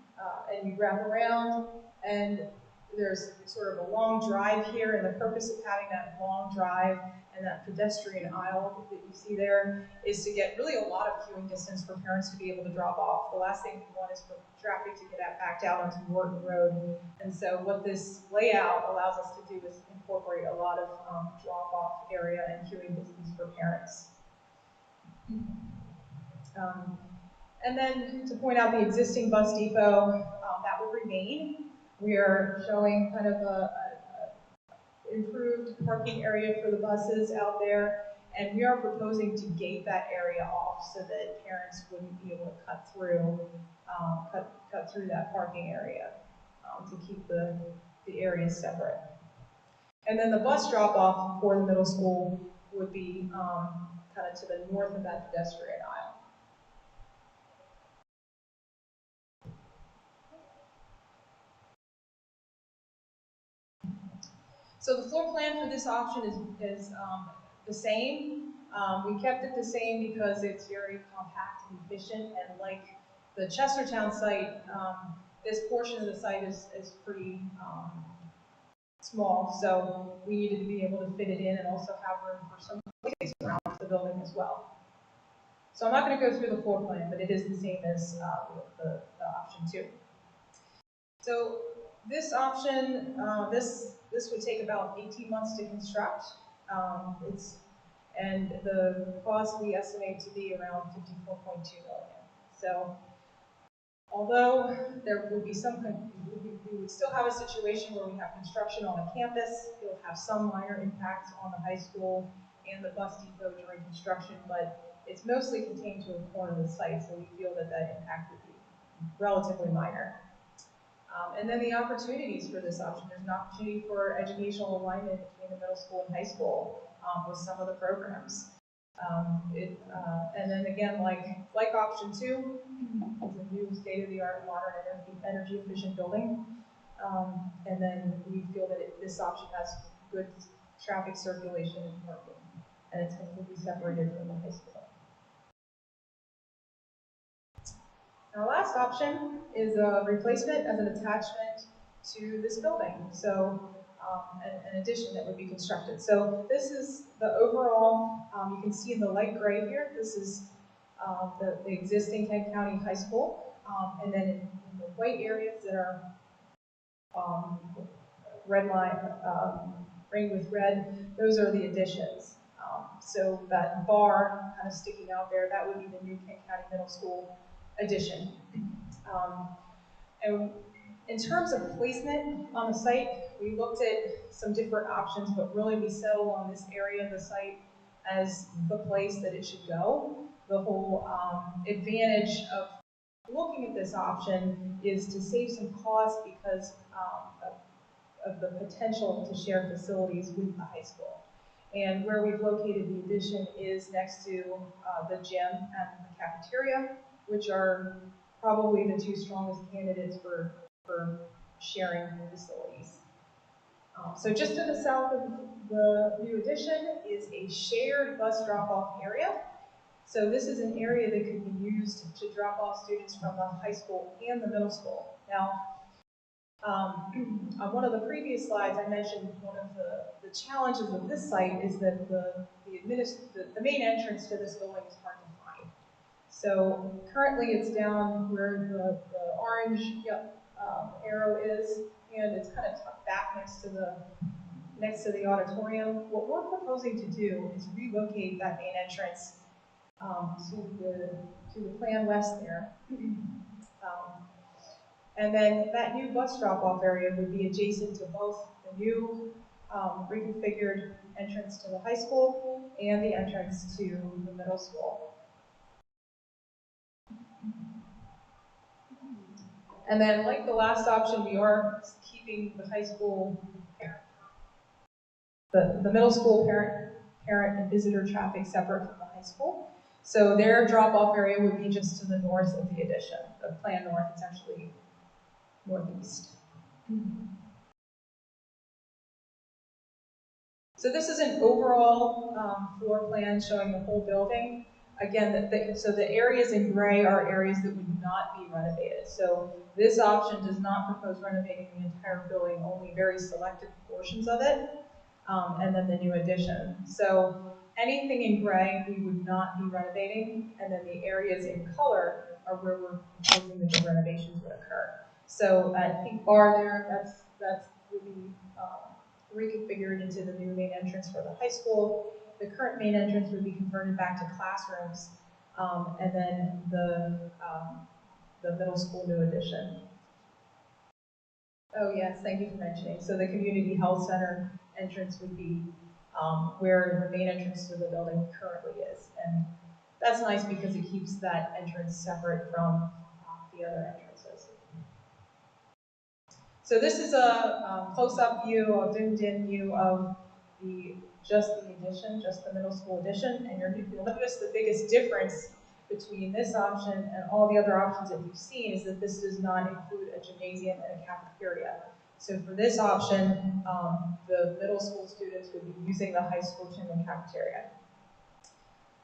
and you wrap around, And there's sort of a long drive here, and the purpose of having that long drive and that pedestrian aisle that you see there is to get really a lot of queuing distance for parents to be able to drop off. The last thing we want is for traffic to get backed out onto Morton Road. And so what this layout allows us to do is incorporate a lot of drop-off area and queuing distance for parents. And then to point out the existing bus depot, that would remain. We are showing kind of a improved parking area for the buses out there, and we are proposing to gate that area off so that parents wouldn't be able to cut through that parking area to keep the areas separate. And then the bus drop-off for the middle school would be kind of to the north of that pedestrian aisle. So the floor plan for this option is the same. We kept it the same because it's very compact and efficient, and like the Chestertown site, this portion of the site is pretty small, so we needed to be able to fit it in and also have room for some space around the building as well. So I'm not going to go through the floor plan, but it is the same as the option 2. So this option, this would take about 18 months to construct. And the cost we estimate to be around $54.2 million. So although there will be we would still have a situation where we have construction on the campus. It'll have some minor impacts on the high school and the bus depot during construction, but it's mostly contained to a corner of the site, so we feel that that impact would be relatively minor. And then the opportunities for this option. There's an opportunity for educational alignment between the middle school and high school with some of the programs. And then again, like option 2, it's a new state-of-the-art, modern, energy-efficient building. And then we feel that this option has good traffic circulation and parking, and it's completely separated from the high school. Our last option is a replacement as an attachment to this building. So an addition that would be constructed. So this is the overall, you can see in the light gray here, this is the existing Kent County High School. And then in the white areas that are red line, ringed with red, those are the additions. So that bar kind of sticking out there, that would be the new Kent County Middle School addition. And in terms of placement on the site, we looked at some different options, but really we settled on this area of the site as the place that it should go. The whole advantage of looking at this option is to save some cost because of the potential to share facilities with the high school. And where we've located the addition is next to the gym and the cafeteria, which are probably the 2 strongest candidates for sharing facilities. So just to the south of the new addition is a shared bus drop-off area. So this is an area that could be used to drop off students from the high school and the middle school. Now, on one of the previous slides, I mentioned one of the challenges of this site is that the main entrance to this building is hard to find. So currently it's down where the orange arrow is, and it's kind of tucked back next to the auditorium. What we're proposing to do is relocate that main entrance to the plan west there. And then that new bus drop-off area would be adjacent to both the new reconfigured entrance to the high school and the entrance to the middle school. And then, like the last option, we are keeping the high school parent, the middle school parent and visitor traffic separate from the high school. So their drop-off area would be just to the north of the addition. The plan north, it's actually northeast. So this is an overall floor plan showing the whole building. again, so the areas in gray are areas that would not be renovated. So this option does not propose renovating the entire building, only very selected portions of it, and then the new addition. So anything in gray we would not be renovating, and then the areas in color are where we're proposing that the renovations would occur. So at pink bar there, that's would be reconfigured into the new main entrance for the high school. The current main entrance would be converted back to classrooms, and then the middle school new addition. Oh yes, thank you for mentioning. So the community health center entrance would be where the main entrance to the building currently is, and that's nice because it keeps that entrance separate from the other entrances. So this is a close-up view, a zoomed-in view of just the addition, just the middle school addition, and you'll notice the biggest difference between this option and all the other options that you've seen is that this does not include a gymnasium and a cafeteria. So for this option, the middle school students would be using the high school gym and cafeteria.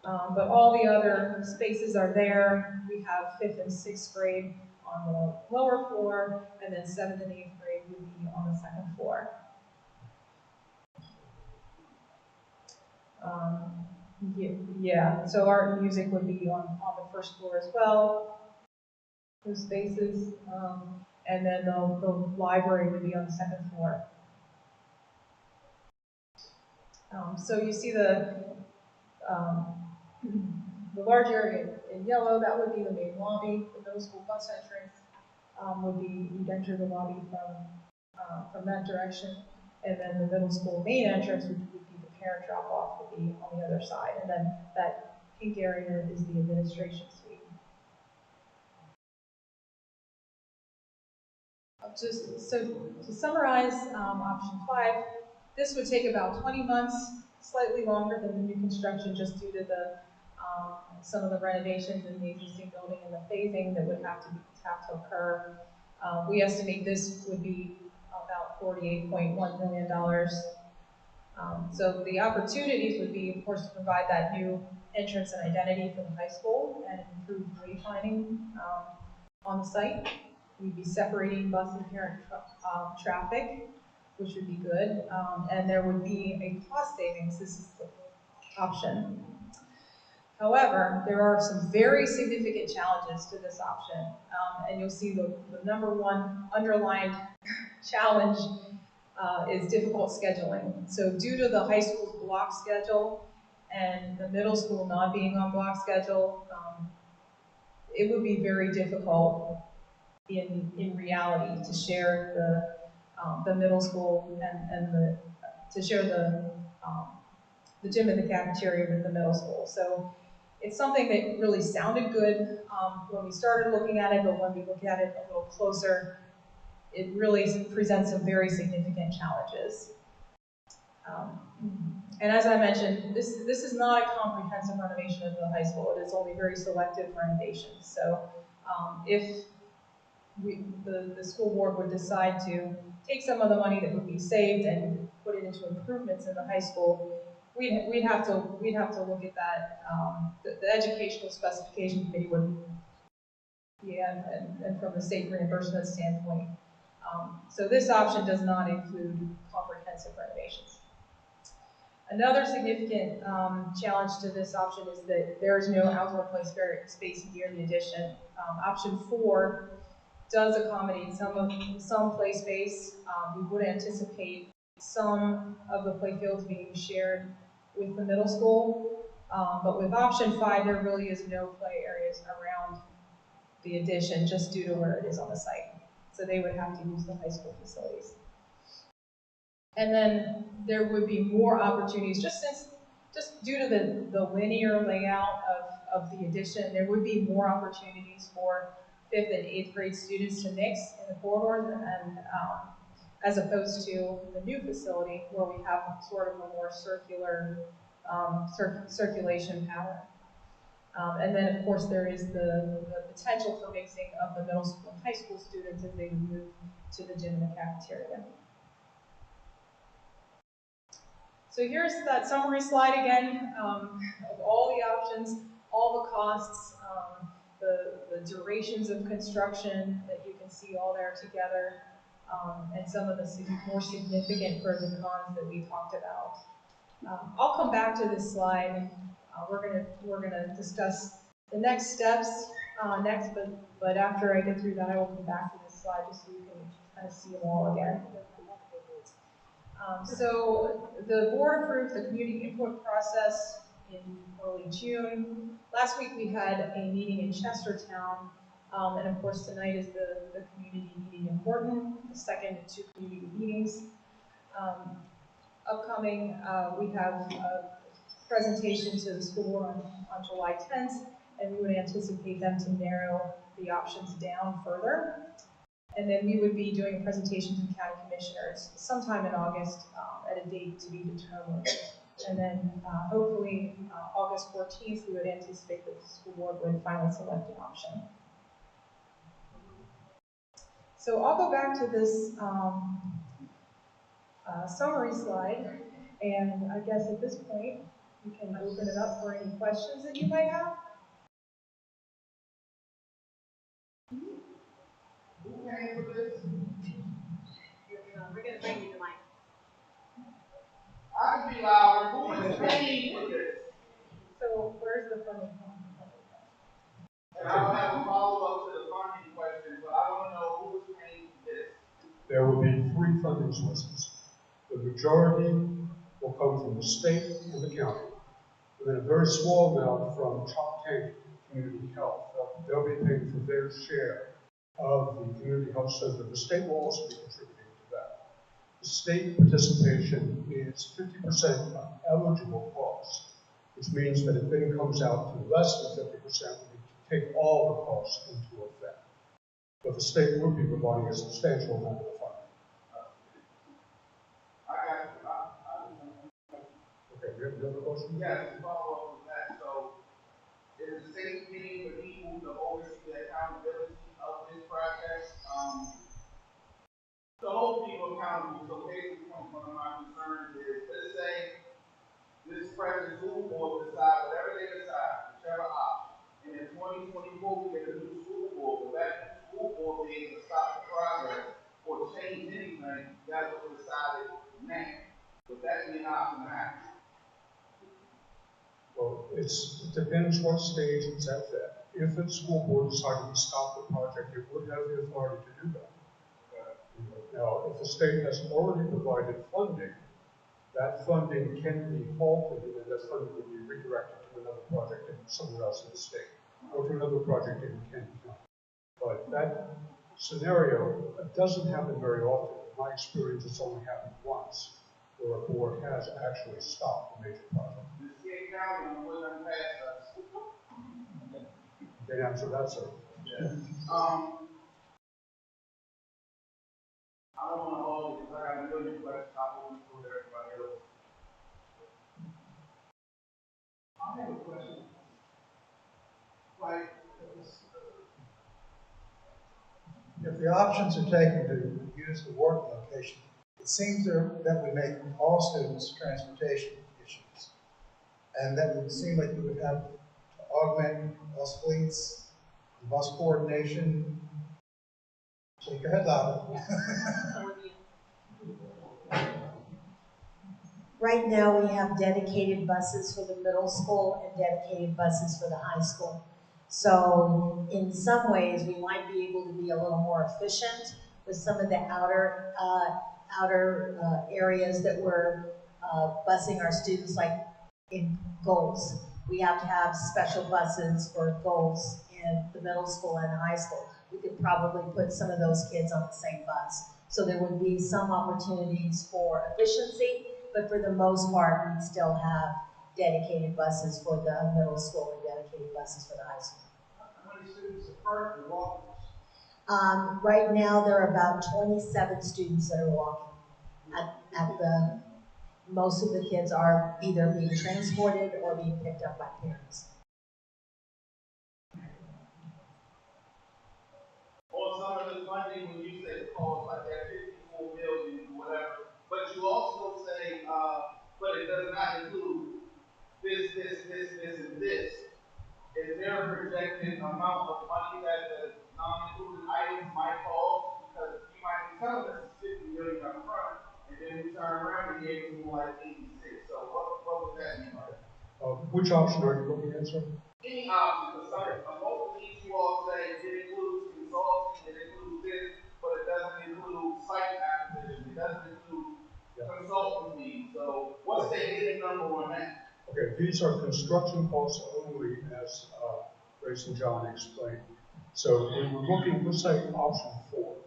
But all the other spaces are there. We have 5th and 6th grade on the lower floor, and then 7th and 8th grade would be on the 2nd floor. Yeah, so art and music would be on the 1st floor as well, those spaces, and then the library would be on the 2nd floor. So you see the large area in yellow, that would be the main lobby. The middle school bus entrance would be, you'd enter the lobby from that direction, and then the middle school main entrance would be the parent drop-off would be on the other side, and then that pink area is the administration suite. So to summarize option 5, this would take about 20 months, slightly longer than the new construction, just due to the some of the renovations in the existing building and the phasing that would have to occur. We estimate this would be about $48.1 million. So the opportunities would be, of course, to provide that new entrance and identity for the high school and improve wayfinding on the site. We'd be separating bus and parent traffic, which would be good. And there would be a cost savings. This is the option. However, there are some very significant challenges to this option. And you'll see the number one underlined challenge is difficult scheduling. So due to the high school's block schedule and the middle school not being on block schedule, it would be very difficult in reality to share the middle school and to share the gym and the cafeteria with the middle school. So it's something that really sounded good when we started looking at it, but when we look at it a little closer, it really presents some very significant challenges. And as I mentioned, this is not a comprehensive renovation of the high school. It is only very selective renovations. So if the school board would decide to take some of the money that would be saved and put it into improvements in the high school, we'd have to look at that. The educational specification committee would, yeah, and from the state reimbursement standpoint. So this option does not include comprehensive renovations. Another significant challenge to this option is that there is no outdoor play space near the addition. Option 4 does accommodate some play space. We would anticipate some of the play fields being shared with the middle school, but with option 5, there really is no play areas around the addition just due to where it is on the site. So they would have to use the high school facilities. And then there would be more opportunities, just due to the linear layout of the addition, there would be more opportunities for 5th and 8th grade students to mix in the corridors, and as opposed to the new facility where we have sort of a more circular circulation pattern. And then, of course, there is the potential for mixing of the middle school and high school students as they move to the gym and the cafeteria. So here's that summary slide again of all the options. all the costs, the durations of construction that you can see all there together, and some of the more significant pros and cons that we talked about. I'll come back to this slide. We're gonna discuss the next steps next, but after I get through that, I will come back to this slide just so you can kind of see them all again. So the board approved the community input process in early June. Last week we had a meeting in Chestertown, and of course tonight is the community meeting in Horton, the second of two community meetings. Upcoming, we have a presentation to the school board on July 10th, and we would anticipate them to narrow the options down further. And then we would be doing a presentation to the county commissioners sometime in August at a date to be determined. And then hopefully August 14th, we would anticipate that the school board would finally select an option. So I'll go back to this summary slide, and I guess at this point, we can open it up for any questions that you might have. Who came for this? We're going to bring you the mic. I can be louder. Who is paying for this? So where's the funding from? And I'll have a follow-up to the funding question, but I want to know who is paying for this. There will be three funding sources. The majority will come from the state and the county, and then a very small amount from Choptank Community Health. They'll be paying for their share of the community health center. The state will also be contributing to that. The state participation is 50% of eligible costs, which means that if it comes out to less than 50%, we take all the costs into effect. But the state will be providing a substantial amount of funding. Okay, you have another question? Yes, to follow up with that. So, is the state paying for people to oversee the accountability of this project? To hold people accountable. So, case in point, one of my concerns is, let's say this present school board decide whatever they decide, whichever option, and in 2024 we get a new school board, but that new school board being able to stop the progress or change anything that was decided now. Would that be an option to happen? Well, it depends what stage it's at that. If the school board decided to stop the project, it would have the authority to do that. Now, if the state has already provided funding, that funding can be halted, and then that funding would be redirected to another project somewhere else in the state, or to another project in Kent County. But that scenario doesn't happen very often. In my experience, it's only happened once, where a board has actually stopped a major project. The state county was unpassed us. Can't answer that, sir. Yeah. I don't want to hold it because I got a million questions. I'll hold it for everybody else. I have a question. Like, If the options are taken to use the work location, it seems that would make all students transportation issues. And that would seem like we would have to augment bus fleets, bus coordination. Shake your head loud. Right now, we have dedicated buses for the middle school and dedicated buses for the high school. So in some ways, we might be able to be a little more efficient with some of the outer areas that we're busing our students, like in goals. We have to have special buses for goals in the middle school and high school. We could probably put some of those kids on the same bus. So there would be some opportunities for efficiency, but for the most part, we'd still have dedicated buses for the middle school and dedicated buses for the high school. how many students are currently walking? Right now, there are about 27 students that are walking. Most of the kids are either being transported or being picked up by parents. Or some of the funding, when you say cost like that 54 million or whatever, but you also say, but it does not include this, and this. a projected amount of money that the non-included items might cost? Because you might be telling us it's 50 million up front, and then we turn around and gave you more like 86. So what would that mean? Which option are you looking at, sir? Any option, because most of these you all say it includes consulting, it includes this, but it doesn't include site acquisition, it doesn't include consulting fees. So what's the hidden number on that? Okay, these are construction costs only, as Grace and John explained. So we were looking, let's say option 4.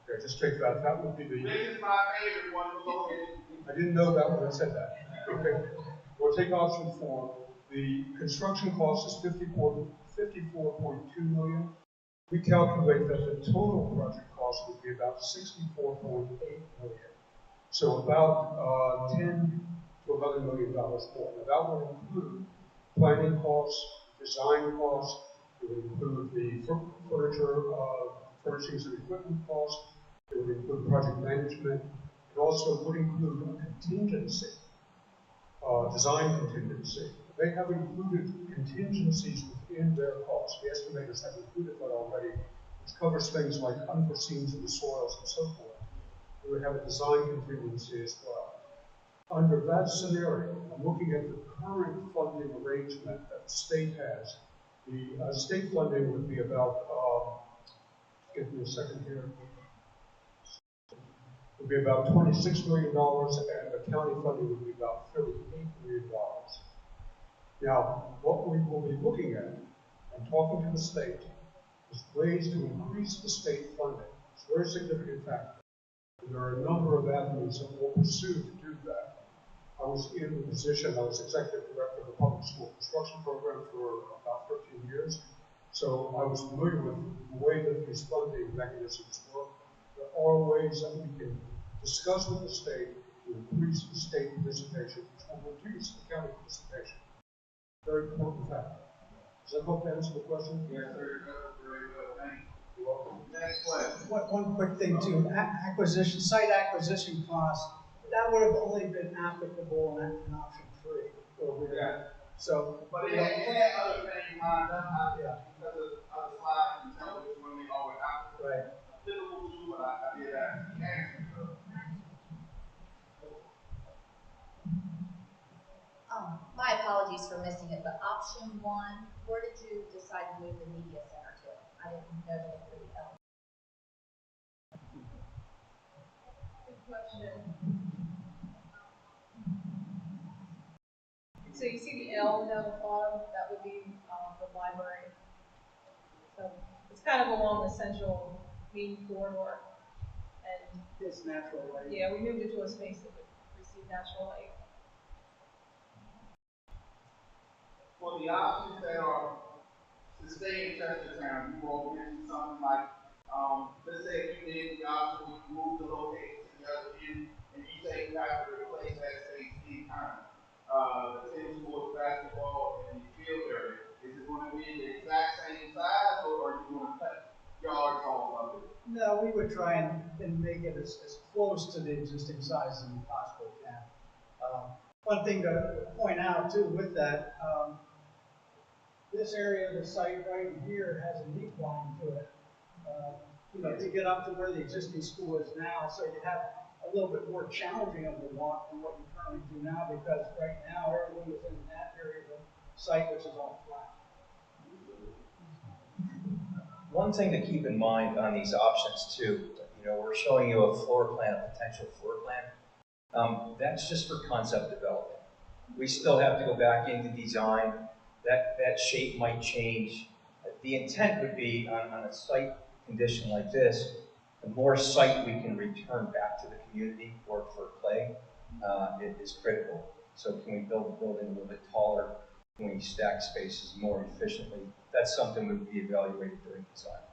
Okay, just take that. That would be the. This is my favorite one. I didn't know that when I said that. Okay, we'll take option 4. The construction cost is 54.2 million. We calculate that the total project cost would be about 64.8 million. So about 10 to $11 million more. Now that will include planning costs, design costs, it would include the furniture, furnishings and equipment costs, it would include project management, it also would include a contingency, design contingency. They have included contingencies within their costs. The estimators have included that already, which covers things like unforeseens in the soils and so forth. We would have a design contingency as well. Under that scenario, I'm looking at the current funding arrangement that the state has. The state funding would be about, give me a second here, would be about $26 million, and the county funding would be about $38 million. Now, what we will be looking at and talking to the state is ways to increase the state funding. It's a very significant factor. And there are a number of avenues that we'll pursue to do that. I was in the position, I was executive director of the public school construction program for about 13 years. So I was familiar with the way that these funding mechanisms work. There are ways that we can discuss with the state to increase the state participation, which will reduce the county participation. Very important factor. Does that help to answer the question? Yes, sir. Very well. Thank you. You're welcome. Next question. One quick thing too, site acquisition costs, that would have only been applicable in option 3. Yeah. So, But it had other things lined up yeah, because of other slides and tell which one they always applicable. right. Applicable to, but I did ask the answer. So. My apologies for missing it, but option 1, where did you decide to move the media center to? I didn't know that it would help. Good question. So you see the L down the bottom, that would be the library. So it's kind of along the central main corridor. And It's natural light. yeah, we moved it to a space that would receive natural light. For the options that are to stay in Chestertown, you all mentioned something like, let's say if you did the option, we move the location to the other end, and you say you have to replace that space in time. The tennis court, basketball, and the field area, is it going to be the exact same size, or are you going to cut yards off of it? No, we would try and make it as close to the existing size as we possibly can. One thing to point out too with that, this area of the site right here has an incline to it, to get up to where the existing school is now, so you have a little bit more challenging of the walk than what you currently do now, because right now everyone is in that area of the site which is all flat. One thing to keep in mind on these options too, we're showing you a floor plan, a potential floor plan. That's just for concept development. We still have to go back into design. That shape might change. The intent would be on a site condition like this, the more site we can return back to the community for play is critical. So can we build the building a little bit taller? Can we stack spaces more efficiently? That's something that would be evaluated during design.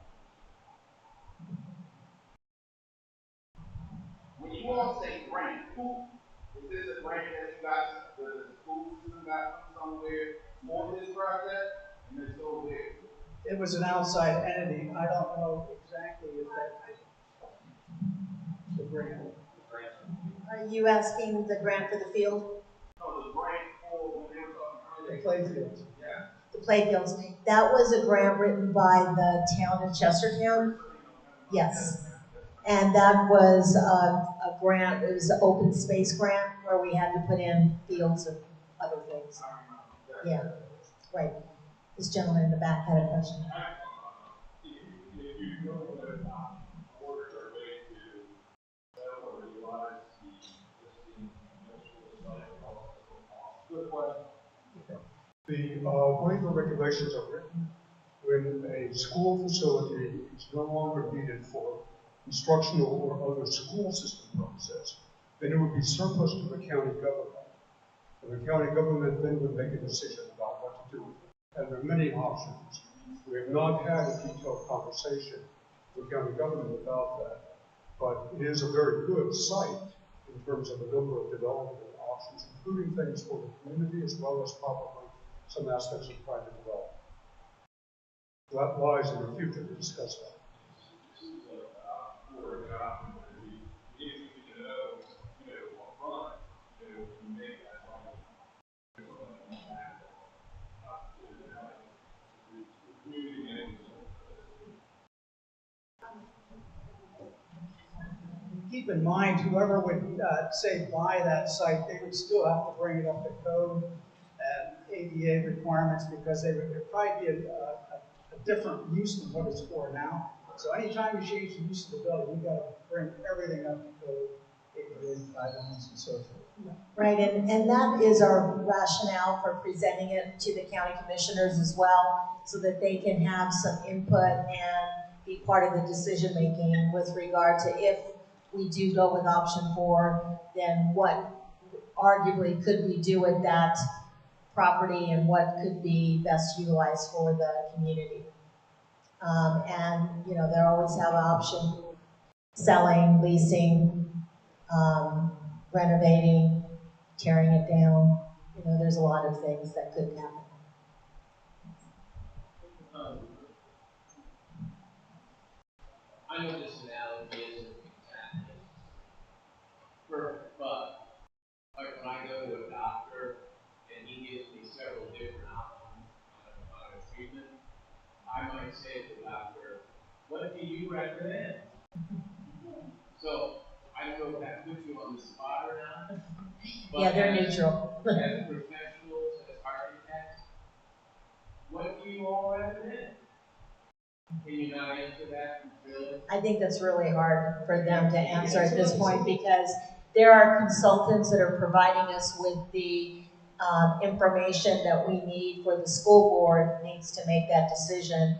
When you all say grant, is this a grant that you got, the school system got from somewhere for this project? And it's so big. It was an outside entity. I don't know exactly if that's the grant. Are you asking the grant for the field? No, the grant for when they were talking The earlier. play fields. Yeah. The playfields. That was a grant written by the town of Chestertown. Yes. And that was a grant, it was an open space grant where we had to put in fields and other things. Yeah, right. This gentleman in the back had a question. The way the regulations are written, when a school facility is no longer needed for instructional or other school system purposes, then it would be surplus to the county government. And the county government then would make a decision about what to do with it. And there are many options. We have not had a detailed conversation with the county government about that, but it is a very good site in terms of a number of development options, including things for the community as well as probably some aspects of private development. That lies in the future to discuss that. Keep in mind, whoever would say buy that site, they would still have to bring it up to code and ADA requirements because they would there'd probably be a different use than what it's for now. So anytime you change the use of the building, you've got to bring everything up to code, ADA guidelines and so forth. Right, and that is our rationale for presenting it to the county commissioners as well, so that they can have some input and be part of the decision making with regard to if we do go with option 4, then what arguably could we do with that property and what could be best utilized for the community. And, you know, they always have an option, selling, leasing, renovating, tearing it down. You know, there's a lot of things that could happen. I know this analogy isn't exactly perfect, but like when I go to a doctor and he gives me several different options on a treatment, I might say to the doctor, what do you recommend? So I don't know if that puts you on the spot or not. But Yeah, they're neutral. As professionals, as architects, what do you all recommend? Can you not answer that? Really? I think that's really hard for them to answer at this point because there are consultants that are providing us with the information that we need for the school board needs to make that decision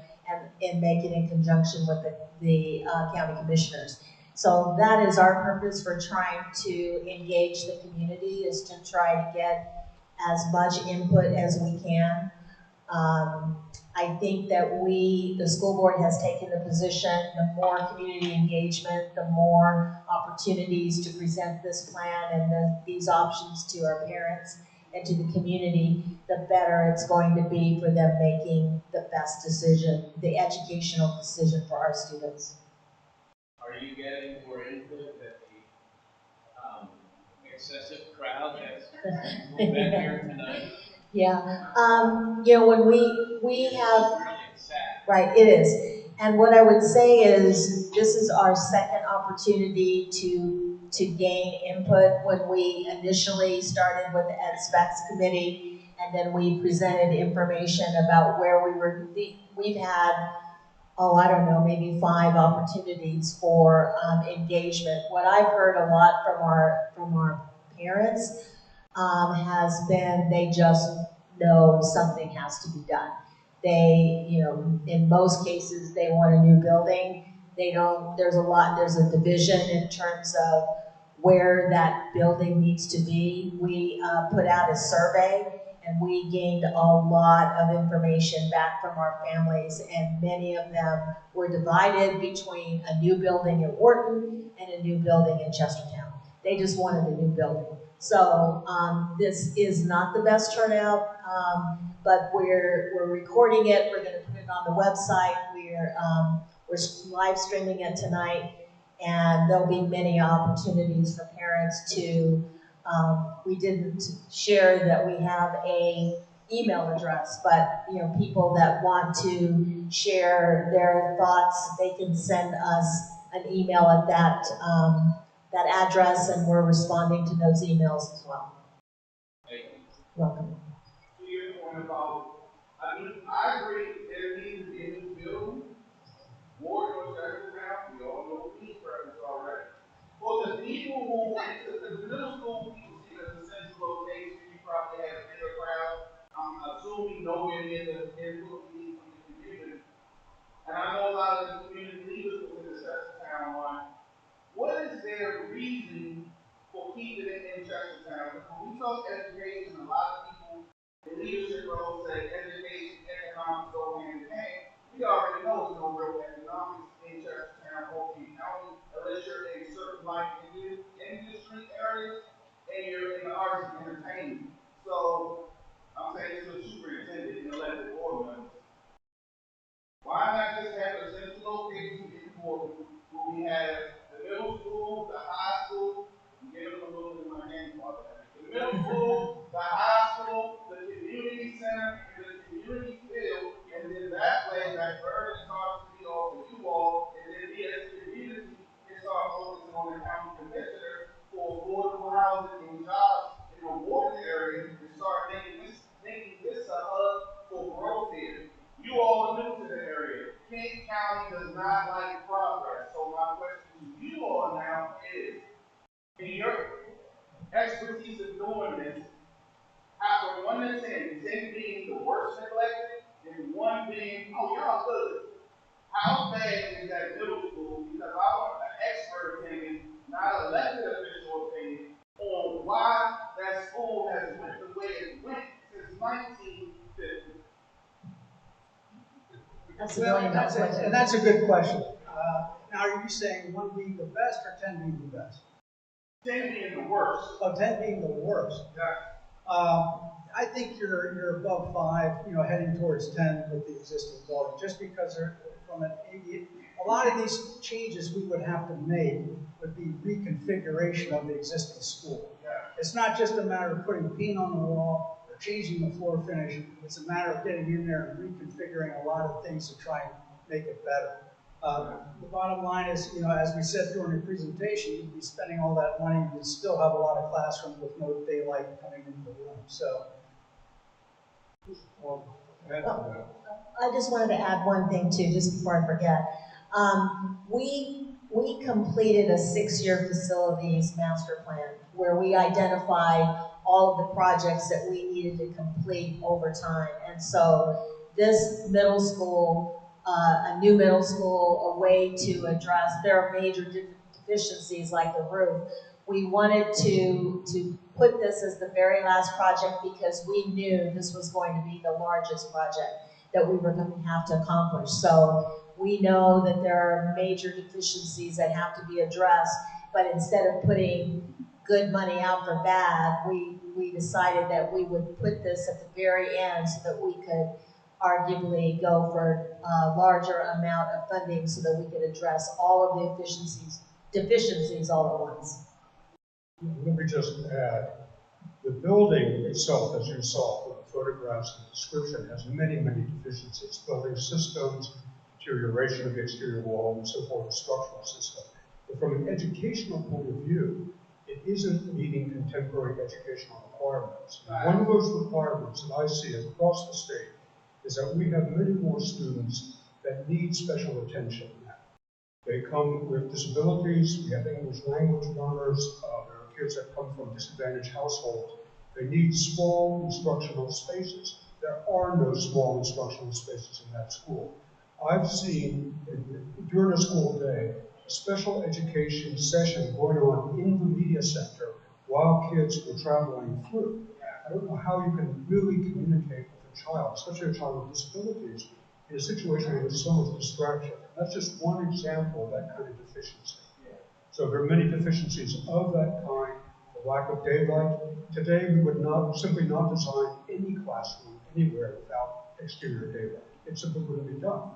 and make it in conjunction with the county commissioners. So that is our purpose for trying to engage the community, is to try to get as much input as we can. I think that the school board has taken the position, the more community engagement, the more opportunities to present this plan and these options to our parents and to the community, the better it's going to be for them making the best decision, the educational decision for our students. Are you getting more input than the excessive crowd that's been here tonight? Yeah, you know, when we have, Really sad. right, it is. And what I would say is, this is our second opportunity to gain input. When we initially started with the Ed Specs Committee, and then we presented information about where we've had, oh, I don't know, maybe 5 opportunities for engagement. What I've heard a lot from our parents has been they just know something has to be done. They, you know, in most cases, they want a new building. There's a division in terms of where that building needs to be. We put out a survey and we gained a lot of information back from our families, and many of them were divided between a new building at Wharton and a new building in Chestertown. They just wanted a new building. So this is not the best turnout, but we're recording it. We're going to put it on the website. We're live streaming it tonight, and there'll be many opportunities for parents to. We didn't share that we have a email address, but people that want to share their thoughts, they can send us an email at that address, and we're responding to those emails as well. Welcome. To your point about, I agree there needs to be a new building. Ward or Chestertown, we all know the police presence already. For the people who went to the middle school, people see it as a central location, you probably had a bigger crowd. I'm assuming nowhere near the input we need from the community. And I know a lot of the community leaders within the Chestertown one. What is their reason for keeping it in Chestertown? Because when we talk education, a lot of people in leadership roles say education, economics go hand in hand. We already know there's no real economics in Chestertown or King County unless you're in certain like industry areas and you're in the arts and entertainment. So I'm saying to the superintendent and elected board members, why not just have a central location in Portland where we have the middle school, the high school, I'm giving them a little bit of my hand part there. The middle school, the high school, the community center, and the community field, and then that way that burden starts to be off of you all, and then we as a community can start focusing on the county commissioners for affordable housing and jobs in the water area and start making this a hub for growth here. You all are new to the area. King County does not like progress. So my question to you all now is, in your expertise of doing this, out from 1 to 10, 10 being the worst neglected, and 1 being, oh, y'all good. How bad is that middle school? Because I want an expert opinion, not an elected official opinion, on why that school has went the way it went since 1950. That's a good question. Now, are you saying 1 being the best or 10 being the best? 10 being the worst. Oh, 10 being the worst. Yeah. I think you're above 5, heading towards 10 with the existing building, just because a lot of these changes we would have to make would be reconfiguration of the existing school. Yeah. It's not just a matter of putting paint on the wall or changing the floor finish. It's a matter of getting in there and reconfiguring a lot of things to try and make it better. The bottom line is, as we said during the presentation, you'd be spending all that money, you'd still have a lot of classrooms with no daylight coming into the room. So, I just wanted to add one thing too, just before I forget. We completed a 6-year facilities master plan where we identified all of the projects that we needed to complete over time. And so this middle school, a new middle school, a way to address their major deficiencies like the roof. We wanted to put this as the very last project because we knew this was going to be the largest project that we were going to have to accomplish. So we know that there are major deficiencies that have to be addressed, but instead of putting good money out for bad, we decided that we would put this at the very end so that we could arguably go for a larger amount of funding so that we could address all of the deficiencies all at once. Let me just add, the building itself, as you saw from the photographs and the description, has many, many deficiencies. Building systems, deterioration of the exterior wall, and so forth, the structural system. But from an educational point of view, it isn't meeting contemporary educational requirements. And one of those requirements that I see across the state is that we have many more students that need special attention. They come with disabilities, we have English language learners, there are kids that come from disadvantaged households. They need small instructional spaces. There are no small instructional spaces in that school. I've seen, during a school day, a special education session going on in the media center while kids were traveling through. I don't know how you can really communicate with a child, especially a child with disabilities, in a situation where there's so much distraction. That's just one example of that kind of deficiency. So there are many deficiencies of that kind, the lack of daylight. Today, we would simply not design any classroom anywhere without exterior daylight. It simply wouldn't be done.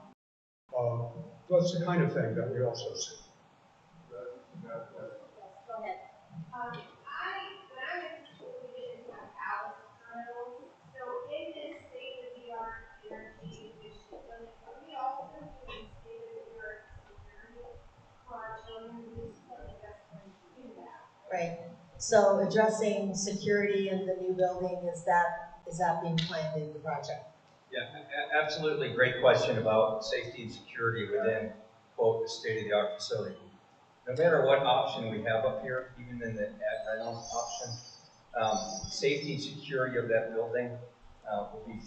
That's the kind of thing that we also see. Go ahead. When I went to school, we didn't have Alice terminals. So in this So addressing security in the new building, is that being planned in the project? Yeah, absolutely. Great question about safety and security within, quote, the state-of-the-art facility. No matter what option we have up here, even in the ad rental option, safety and security of that building will be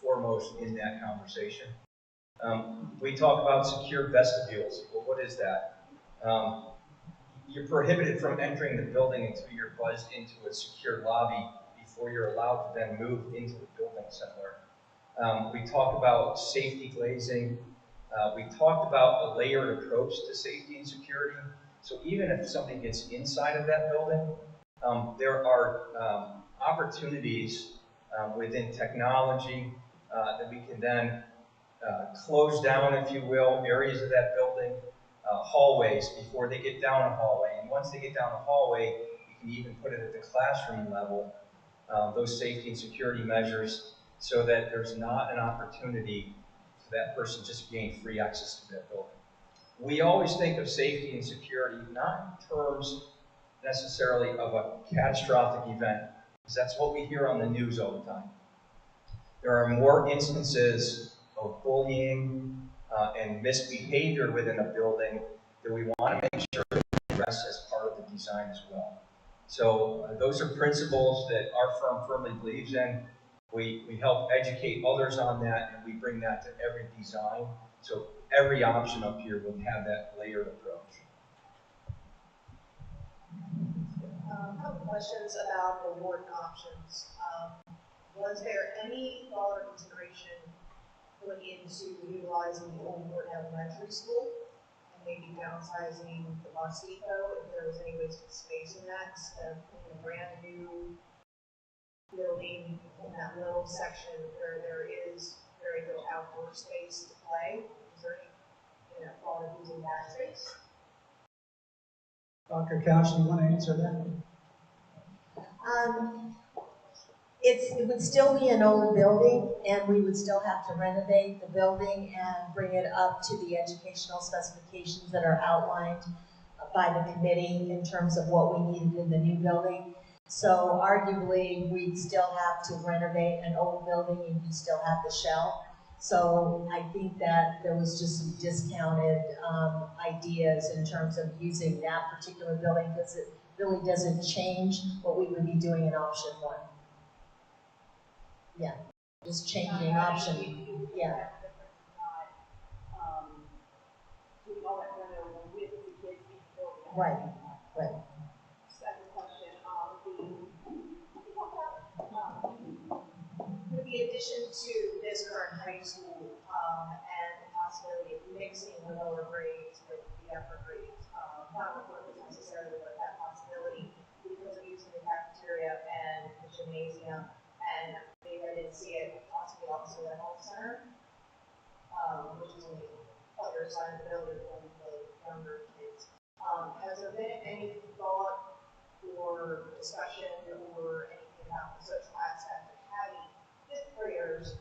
foremost in that conversation. We talk about secure vestibules. Well, what is that? You're prohibited from entering the building until you're buzzed into a secure lobby before you're allowed to then move into the building somewhere. We talk about safety glazing. We talked about a layered approach to safety and security. So even if something gets inside of that building, there are opportunities within technology that we can then close down, if you will, areas of that building, hallways before they get down a hallway. And once they get down a hallway, we can even put it at the classroom level, those safety and security measures, so that there's not an opportunity for that person just to gain free access to that building. We always think of safety and security not in terms necessarily of a catastrophic event, because that's what we hear on the news all the time. There are more instances of bullying and misbehavior within a building that we want to make sure we address as part of the design as well. So those are principles that our firm firmly believes in. We help educate others on that, and we bring that to every design. So every option up here will have that layered approach. A couple questions about award options. Was there any thought or consideration put into utilizing the old Morton Elementary School and maybe downsizing the bus depot if there was any wasted space in that instead of putting a brand new building in that little section where there is very little outdoor space to play? Is there any thought of using that space? Dr. Couch, do you want to answer that? It would still be an old building, and we would still have to renovate the building and bring it up to the educational specifications that are outlined by the committee in terms of what we needed in the new building. So arguably, we'd still have to renovate an old building and you still have the shell. So I think that there was just some discounted ideas in terms of using that particular building because it really doesn't change what we would be doing in option one. Yeah, just changing option. Yeah. Right, right. Second question, With the addition to this current high school and the possibility of mixing the lower grades with the upper grades, not necessarily with that possibility because of using the cafeteria and the gymnasium, and maybe I didn't see it possibly also the health center, which is on the other side of the building for the younger kids. Has there been any thought or discussion or anything about the social aspect of having fifth graders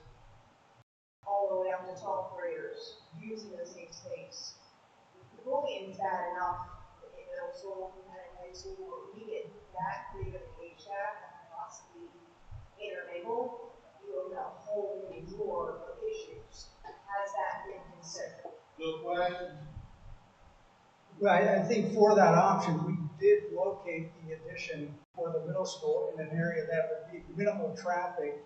all the way up to 12th graders using the same space? The bullying is bad enough in middle school and in high school, but we get that big of an age gap and possibly intermingle, you open a whole new drawer of issues. Has that been considered? Good question. Well, I think for that option, we did locate the addition for the middle school in an area that would be minimal traffic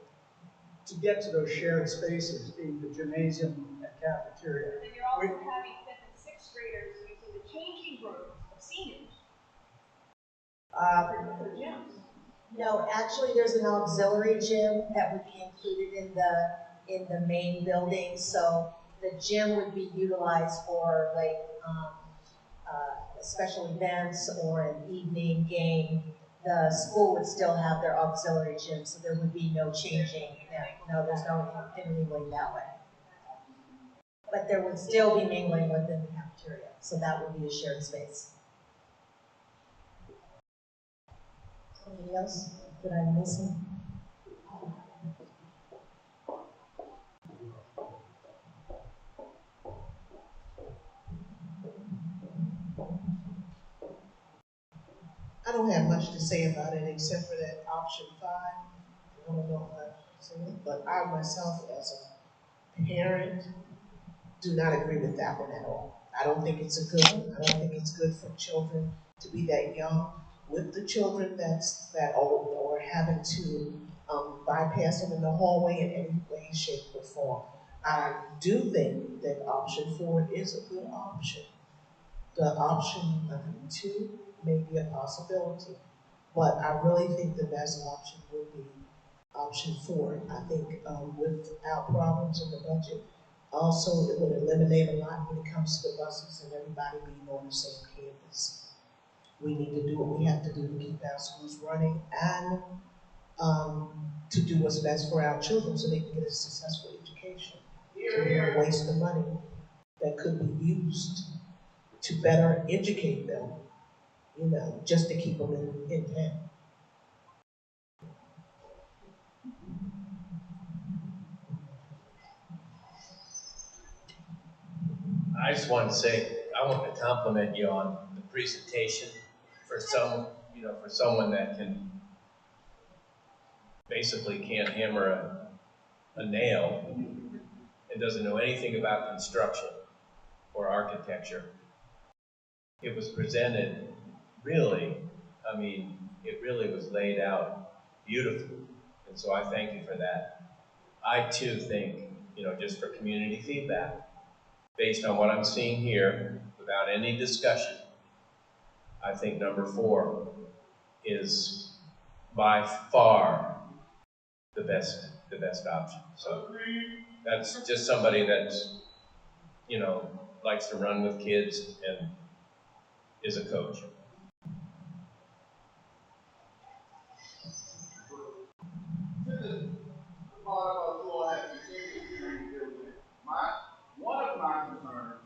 to get to those shared spaces, being the gymnasium and cafeteria. then you're also having fifth and sixth graders using the changing rooms of seniors for gyms. No, actually, there's an auxiliary gym that would be included in the main building. So the gym would be utilized for like special events or an evening game. The school would still have their auxiliary gym, so there would be no changing. No, there's no intermingling that way. But there would still be mingling within the cafeteria, so that would be a shared space. Anything else that I'm missing? don't have much to say about it except for that option 5. I don't know if I've seen it, but I myself as a parent do not agree with that one at all. I don't think it's a good one. I don't think it's good for children to be that young with the children that's that old or having to bypass them in the hallway in any way, shape, or form. I do think that option 4 is a good option. The option 2 may be a possibility, but I really think the best option would be option 4. I think without problems in the budget, also it would eliminate a lot when it comes to the buses and everybody being on the same campus. We need to do what we have to do to keep our schools running and to do what's best for our children so they can get a successful education. So we don't waste the money that could be used to better educate them, just to keep them in town. I just wanted to say, I want to compliment you on the presentation for for someone that basically can't hammer a nail and doesn't know anything about construction or architecture. It was presented really, it really was laid out beautifully. And so I thank you for that. I too think, just for community feedback, based on what I'm seeing here, without any discussion, I think number 4 is by far the best option. So that's just somebody that's, likes to run with kids and is a coach. One of my concerns,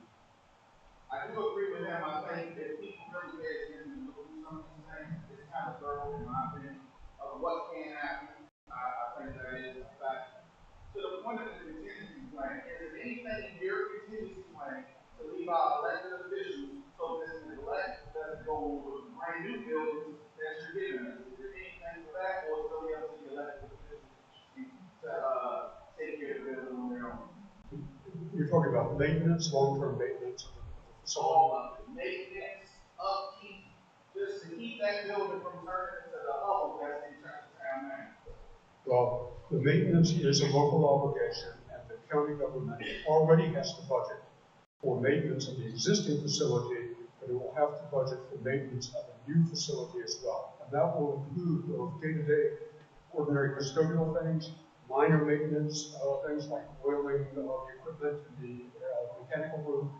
I do agree with him. I think if people really pay attention to some of these things, it's kind of thorough, in my opinion, of what can happen. I think that is a fact. To the point of the contingency plan, is there anything in your contingency plan to leave out elected officials so this neglect doesn't go over the brand new buildings that you're giving us? Is there anything for that, or is it really up to the elected officials to take care of the building on their own? You're talking about maintenance, long-term maintenance of the facility? All of it. Maintenance, upkeep, just to keep that building from turning into the hubble that's in town now. Well, the maintenance is a local obligation, and the county government already has to budget for maintenance of the existing facility, but it will have to budget for maintenance of a new facility as well. And that will include both day-to-day ordinary custodial things, minor maintenance, things like oiling the equipment in the mechanical room,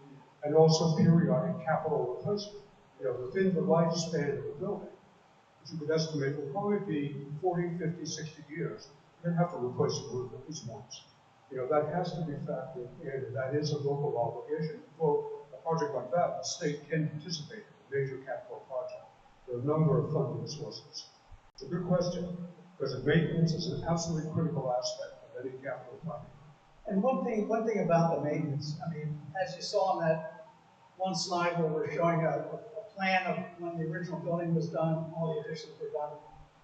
and also periodic capital replacement. Within the lifespan of the building, which you could estimate will probably be 40, 50, 60 years, you're going to have to replace the roof at least once. That has to be factored in, and that is a local obligation. For a project like that, the state can participate in a major capital project. There are a number of funding sources. It's a good question, because maintenance is an absolutely critical aspect of any capital project. And one thing about the maintenance, as you saw on that one slide where we're showing a plan of when the original building was done, all the additions were done,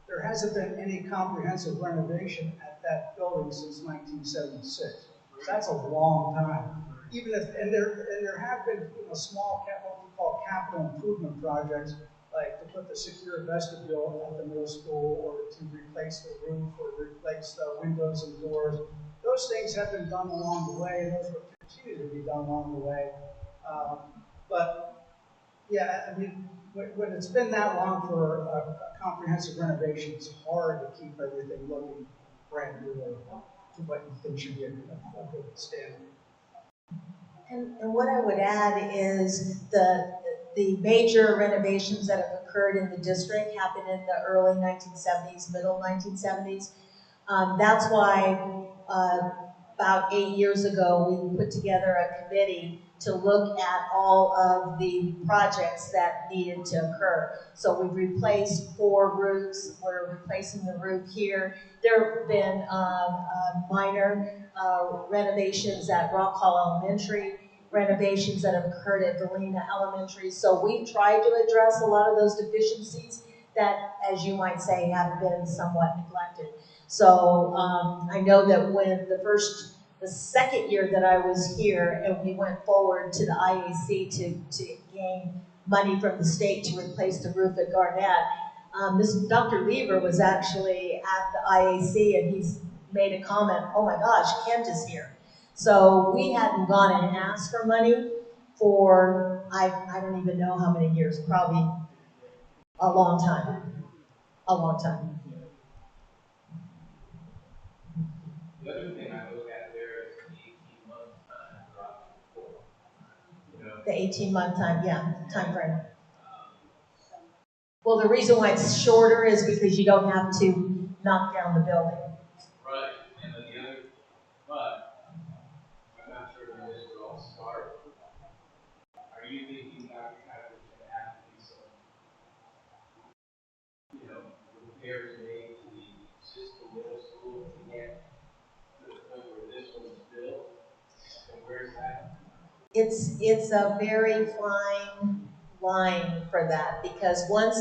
there hasn't been any comprehensive renovation at that building since 1976. So that's a long time. There have been small what we call capital improvement projects, like to put the secure vestibule at the middle school, or to replace the roof, or replace the windows and doors. Those things have been done along the way, and those will continue to be done along the way. But yeah, when it's been that long for a comprehensive renovation, it's hard to keep everything looking brand new or to what you think should be a good standard. And what I would add is the major renovations that have occurred in the district happened in the early 1970s, middle 1970s. That's why about 8 years ago we put together a committee to look at all of the projects that needed to occur. So we've replaced 4 roofs. We're replacing the roof here. There have been minor renovations at Rock Hall Elementary, renovations that have occurred at Galena Elementary. So we've tried to address a lot of those deficiencies that, as you might say, have been somewhat neglected. So I know that when the second year that I was here and we went forward to the IAC to gain money from the state to replace the roof at Garnett, Dr. Lever was actually at the IAC and he's made a comment, oh my gosh, Kent is here. So we hadn't gone and asked for money for, I don't even know how many years, probably a long time, a long time. The other thing I look at there is the 18-month time for option 4. You know, The 18-month time, yeah, time frame. Well, the reason why it's shorter is because you don't have to knock down the building. right, and then the other, but I'm not sure when this will all start. Are you thinking that there's going to have to be some, repairs made to the existing middle school to get to the point where this one's built? And where's that? It's a very fine line for that because once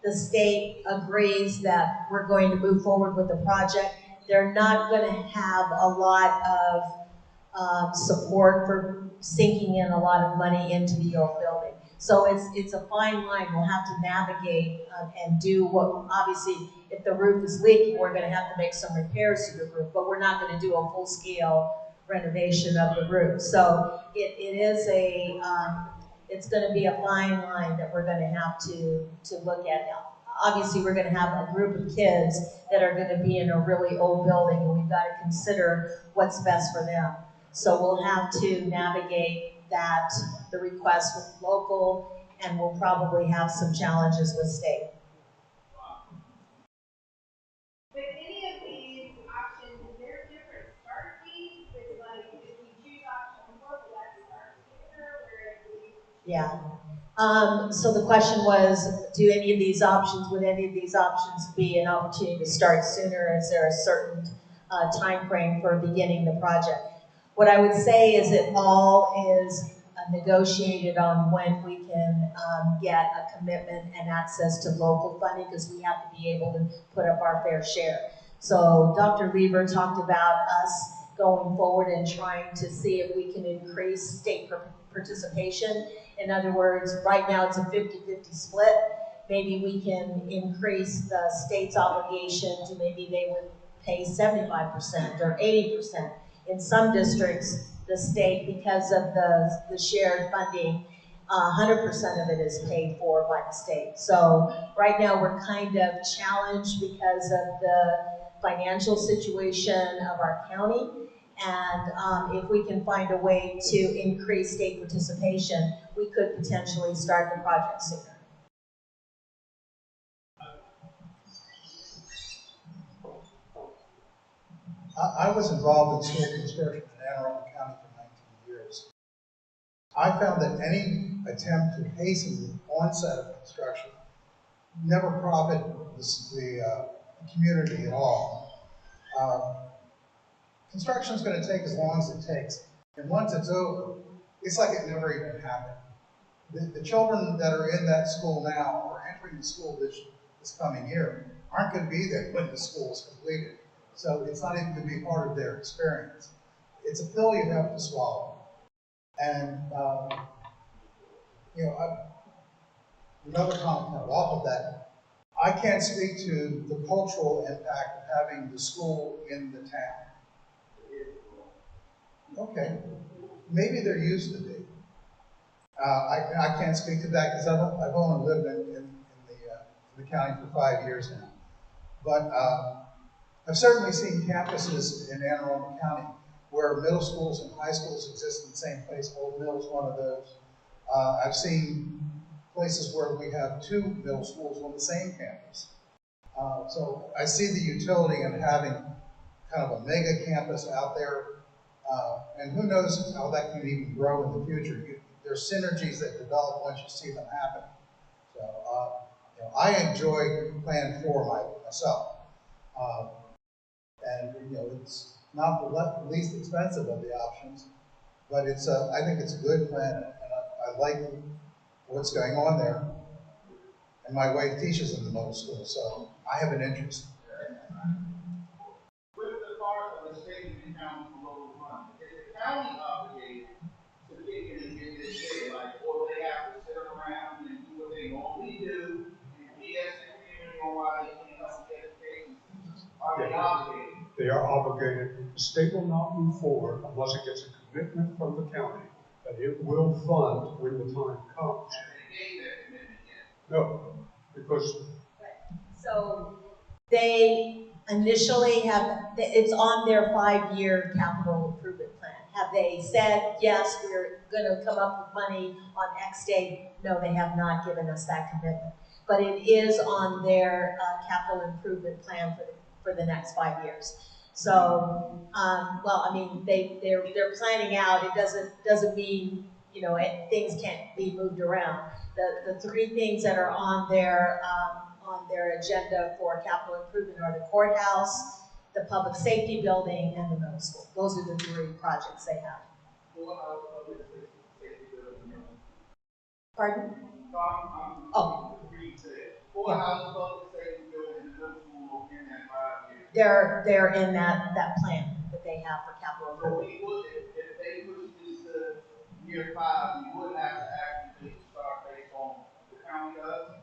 the state agrees that we're going to move forward with the project, they're not going to have a lot of support for sinking in a lot of money into the old building. So it's a fine line. We'll have to navigate and do what, obviously, if the roof is leaking, we're going to have to make some repairs to the roof, but we're not going to do a full-scale renovation of the roof. So it is it's going to be a fine line that we're going to have to look at now. Obviously, we're going to have a group of kids that are going to be in a really old building, and we've got to consider what's best for them. So we'll have to navigate the request with local, and we'll probably have some challenges with state. But any of these options, is there different start dates? It's like, if we choose option 4, will that start sooner? Whereas we Yeah. So the question was, would any of these options be an opportunity to start sooner? Is there a certain time frame for beginning the project? What I would say is it all is negotiated on when we can get a commitment and access to local funding because we have to be able to put up our fair share. So Dr. Lever talked about us going forward and trying to see if we can increase state participation. In other words, right now it's a 50-50 split. Maybe we can increase the state's obligation to maybe they would pay 75% or 80%. In some districts, the state, because of the shared funding, 100% of it is paid for by the state. So right now we're kind of challenged because of the financial situation of our county. And if we can find a way to increase state participation, we could potentially start the project sooner. I was involved in school construction in Anne Arundel County for 19 years. I found that any attempt to hasten the onset of construction never profited the community at all. Construction is going to take as long as it takes. And once it's over, it's like it never even happened. The children that are in that school now or entering the school this coming year aren't going to be there when the school is completed. So it's not even going to be part of their experience. It's a pill you have to swallow. And, another comment off of that, I can't speak to the cultural impact of having the school in the town. Okay, maybe there used to be. I can't speak to that because I've only lived in the county for 5 years now. But I've certainly seen campuses in Anne Arundel County where middle schools and high schools exist in the same place. Old Mill is one of those. I've seen places where we have 2 middle schools on the same campus. So I see the utility in having kind of a mega campus out there. And who knows how that can even grow in the future. There's synergies that develop once you see them happen. So I enjoy Plan 4 myself. And it's not the least expensive of the options, but I think it's a good plan, and I like what's going on there. And my wife teaches in the middle school, so I have an interest. With the part of the state and county for local funding, is the county obligated to kick in and get this share, like, or they have to sit around and do what they normally do and BS the community on why they can't help the education system? Are they obligated? They are obligated. The state will not move forward unless it gets a commitment from the county that it will fund when the time comes. Have they made that commitment yet? No, because So they initially it's on their 5-year capital improvement plan. Have they said, yes, we're gonna come up with money on X date? No, they have not given us that commitment. But it is on their capital improvement plan for the next 5 years. So, well, I mean, they're planning out. It doesn't mean, you know, things can't be moved around. The 3 things that are on their agenda for capital improvement are the courthouse, the public safety building, and the middle school. Those are the 3 projects they have. Pardon? Oh. Courthouse, public safety building, and middle school in that 5 years. They're in that plan that they have for capital So improvement. we would, if they push this to year 5, we would have to actually start based on the county does.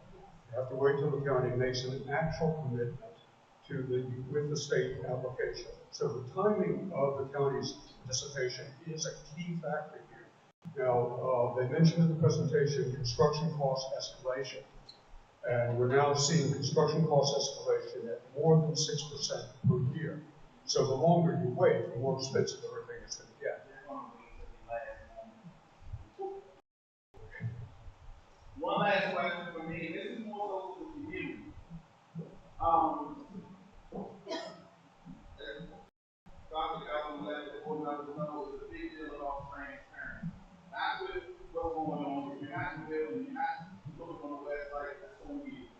you have to wait till the county makes an actual commitment with the state application. So the timing of the county's participation is a key factor here. Now, they mentioned in the presentation construction cost escalation. And we're now seeing construction cost escalation at more than 6% per year. So the longer you wait, the more expensive everything is going to get. One last question for me. This is more so for the community. Dr. Calvin let the board members know it's a big deal about transparency. Not with what's going on. If you're not in the building, you're not looking on the website, that's on you.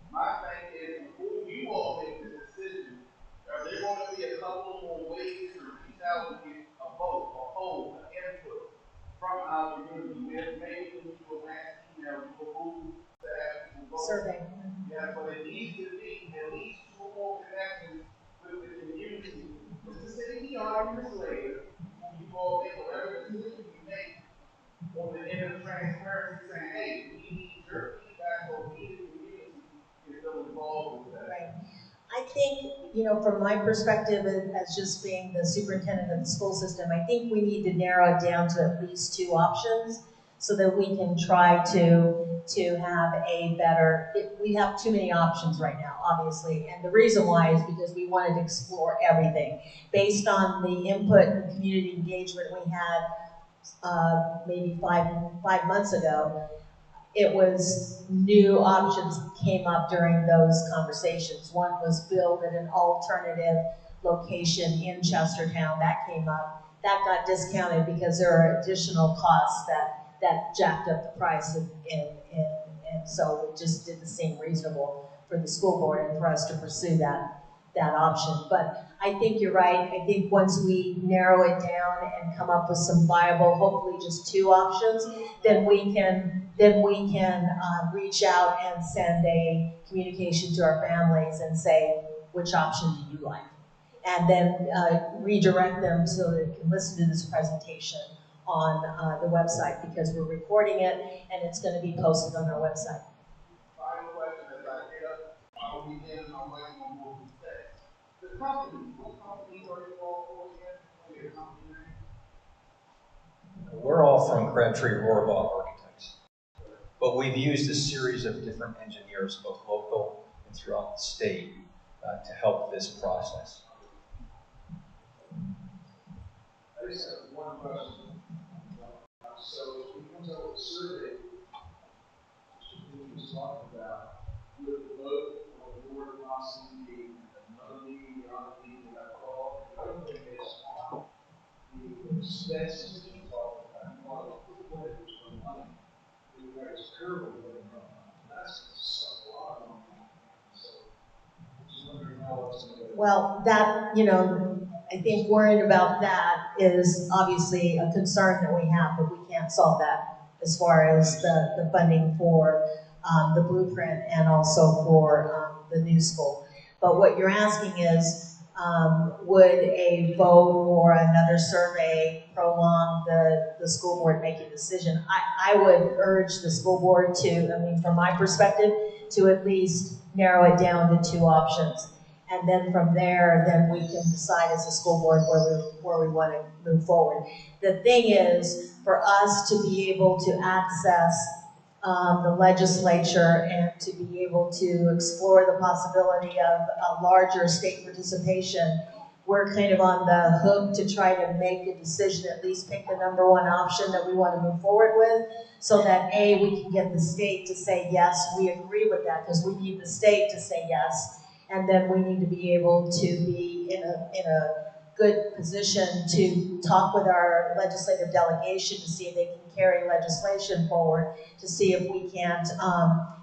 My thing is, before you all make the decision, are there going to be a couple more ways to reach out and get a vote, a poll, an input from our community? Maybe we do a mass email, do a Google to have people vote. Survey. Yeah, but it needs to be at least 2 more connections with the community. Just to say the arguments later, when you all make whatever decision you make on the end of transparency, saying, hey, we need your feedback, or we, the community, is still involved with that. Right. I think, you know, from my perspective as just being the superintendent of the school system, I think we need to narrow it down to at least 2 options so that we can try to have a better, we have too many options right now, obviously. And the reason why is because we wanted to explore everything. Based on the input and community engagement we had maybe five months ago, it was new options came up during those conversations. One was build at an alternative location in Chestertown. That came up. That got discounted because there are additional costs that jacked up the price, and so it just didn't seem reasonable for the school board and for us to pursue that option. But I think you're right. I think once we narrow it down and come up with some viable, hopefully just 2 options, then we can reach out and send a communication to our families and say, which option do you like? And then redirect them so that they can listen to this presentation on the website, because we're recording it and it's going to be posted on our website. Final question as I get up, I'll be in and I'm waiting on more to say. The company, what company are you all for again? Your company name? We're all from Crabtree Rohrabaugh Architects, but we've used a series of different engineers, both local and throughout the state, to help this process. I just have one question. So it comes out with a survey, which was talking about, with the vote on the board possibly being another meeting, the other meeting that called, the other thing is on the expenses that you talked about, you want to put it for money. You guys currently going on. That's a lot of money. So I'm just wondering how it's going to. Well, that, you know, I think worrying about that is obviously a concern that we have, but we can't solve that as far as the funding for the blueprint and also for the new school. But what you're asking is, would a vote or another survey prolong the school board making a decision? I would urge the school board to, I mean, from my perspective, to at least narrow it down to 2 options. And then from there, then we can decide as a school board where we want to move forward. The thing is, for us to be able to access the legislature and to be able to explore the possibility of a larger state participation, we're kind of on the hook to try to make a decision, at least pick the number 1 option that we want to move forward with, so that A, we can get the state to say, yes, we agree with that, because we need the state to say yes. And then we need to be able to be in a good position to talk with our legislative delegation to see if they can carry legislation forward, to see if we can't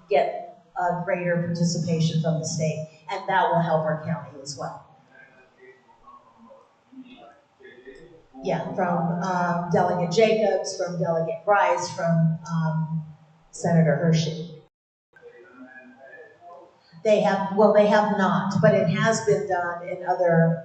get a greater participation from the state. And that will help our county as well. Yeah, from Delegate Jacobs, from Delegate Rice, from Senator Hershey. They have not, but it has been done in other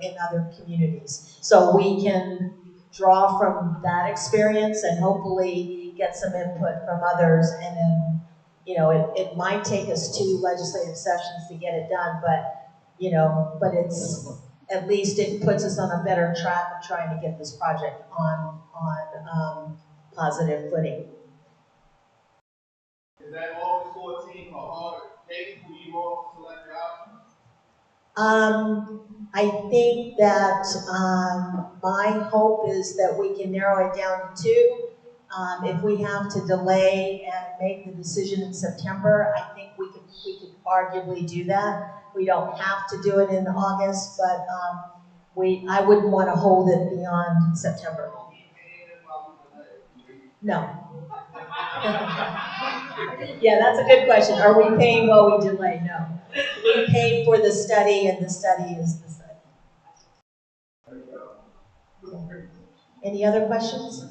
communities. So we can draw from that experience and hopefully get some input from others. And then, you know, it might take us 2 legislative sessions to get it done, but, you know, but it's, at least it puts us on a better track of trying to get this project on positive footing. Is that August 14th a hard date for you all to select your options? I think that my hope is that we can narrow it down to 2. If we have to delay and make the decision in September, I think we could arguably do that. We don't have to do it in August, but I wouldn't want to hold it beyond September. No. Yeah, that's a good question. Are we paying while we delay? No. We paid for the study, and the study is the study. Any other questions?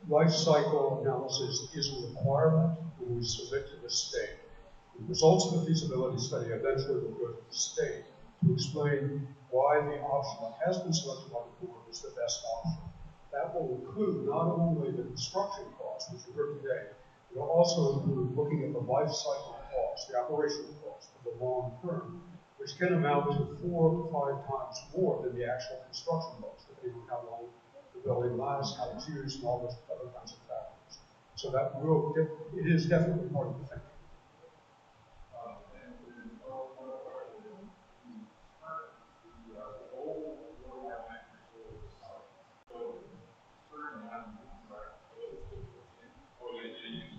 Life cycle analysis is a requirement when we submit to the state. The results of the feasibility study eventually will go to the state to explain why the option that has been selected by the board is the best option. That will include not only the construction costs, which you heard today, it will also include looking at the life cycle costs, the operational costs for the long term, which can amount to 4 or 5 times more than the actual construction costs, depending on how long the building lasts, how it's used, and all those other kinds of factors. So that it is definitely part of the thinking.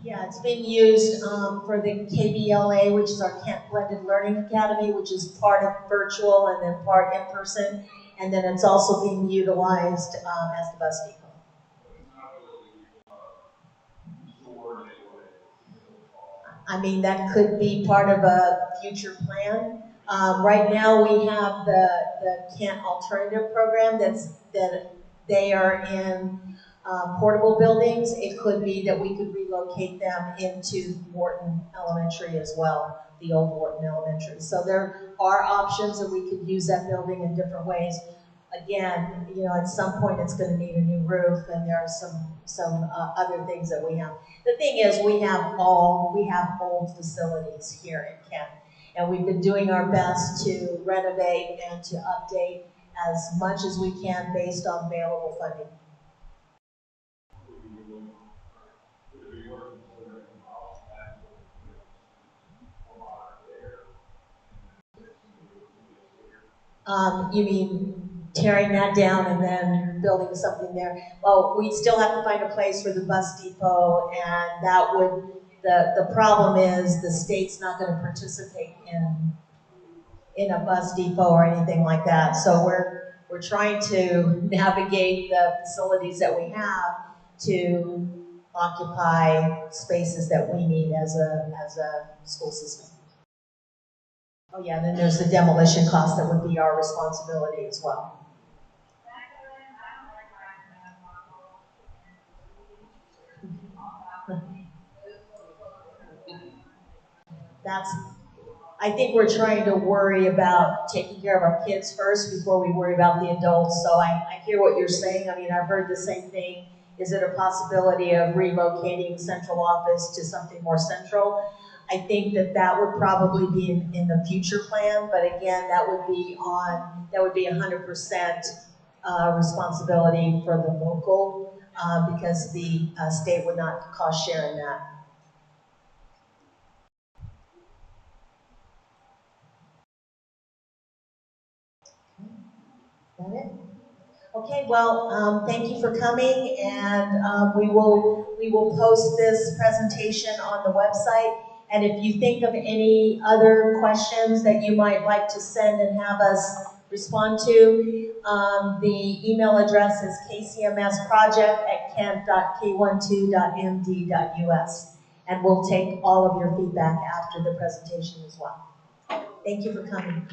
Yeah, it's being used for the KBLA, which is our Kent Blended Learning Academy, which is part of virtual and then part in person. And then it's also being utilized as the bus depot. I mean, that could be part of a future plan. Right now we have the Kent Alternative Program that they are in portable buildings. It could be that we could relocate them into Wharton Elementary as well, the old Wharton Elementary. So there are options that we could use that building in different ways. Again, you know, at some point it's going to need a new roof, and there are some other things that we have. The thing is, we have old facilities here in Kent, and we've been doing our best to renovate and to update as much as we can based on available funding. You mean tearing that down and then building something there? Well, we still have to find a place for the bus depot, and that would, the problem is the state's not going to participate in a bus depot or anything like that. So we're trying to navigate the facilities that we have to occupy spaces that we need as a school system. Oh yeah, and then there's the demolition cost that would be our responsibility as well. I think we're trying to worry about taking care of our kids first before we worry about the adults. So I hear what you're saying. I mean, I've heard the same thing. Is it a possibility of relocating central office to something more central? I think that would probably be in the future plan, but again, that would be 100% responsibility for the local because the state would not cost sharing that. Is that it? Okay, well, thank you for coming, and we will post this presentation on the website. And if you think of any other questions that you might like to send and have us respond to, the email address is kcmsproject@kent.k12.md.us, and we'll take all of your feedback after the presentation as well. Thank you for coming.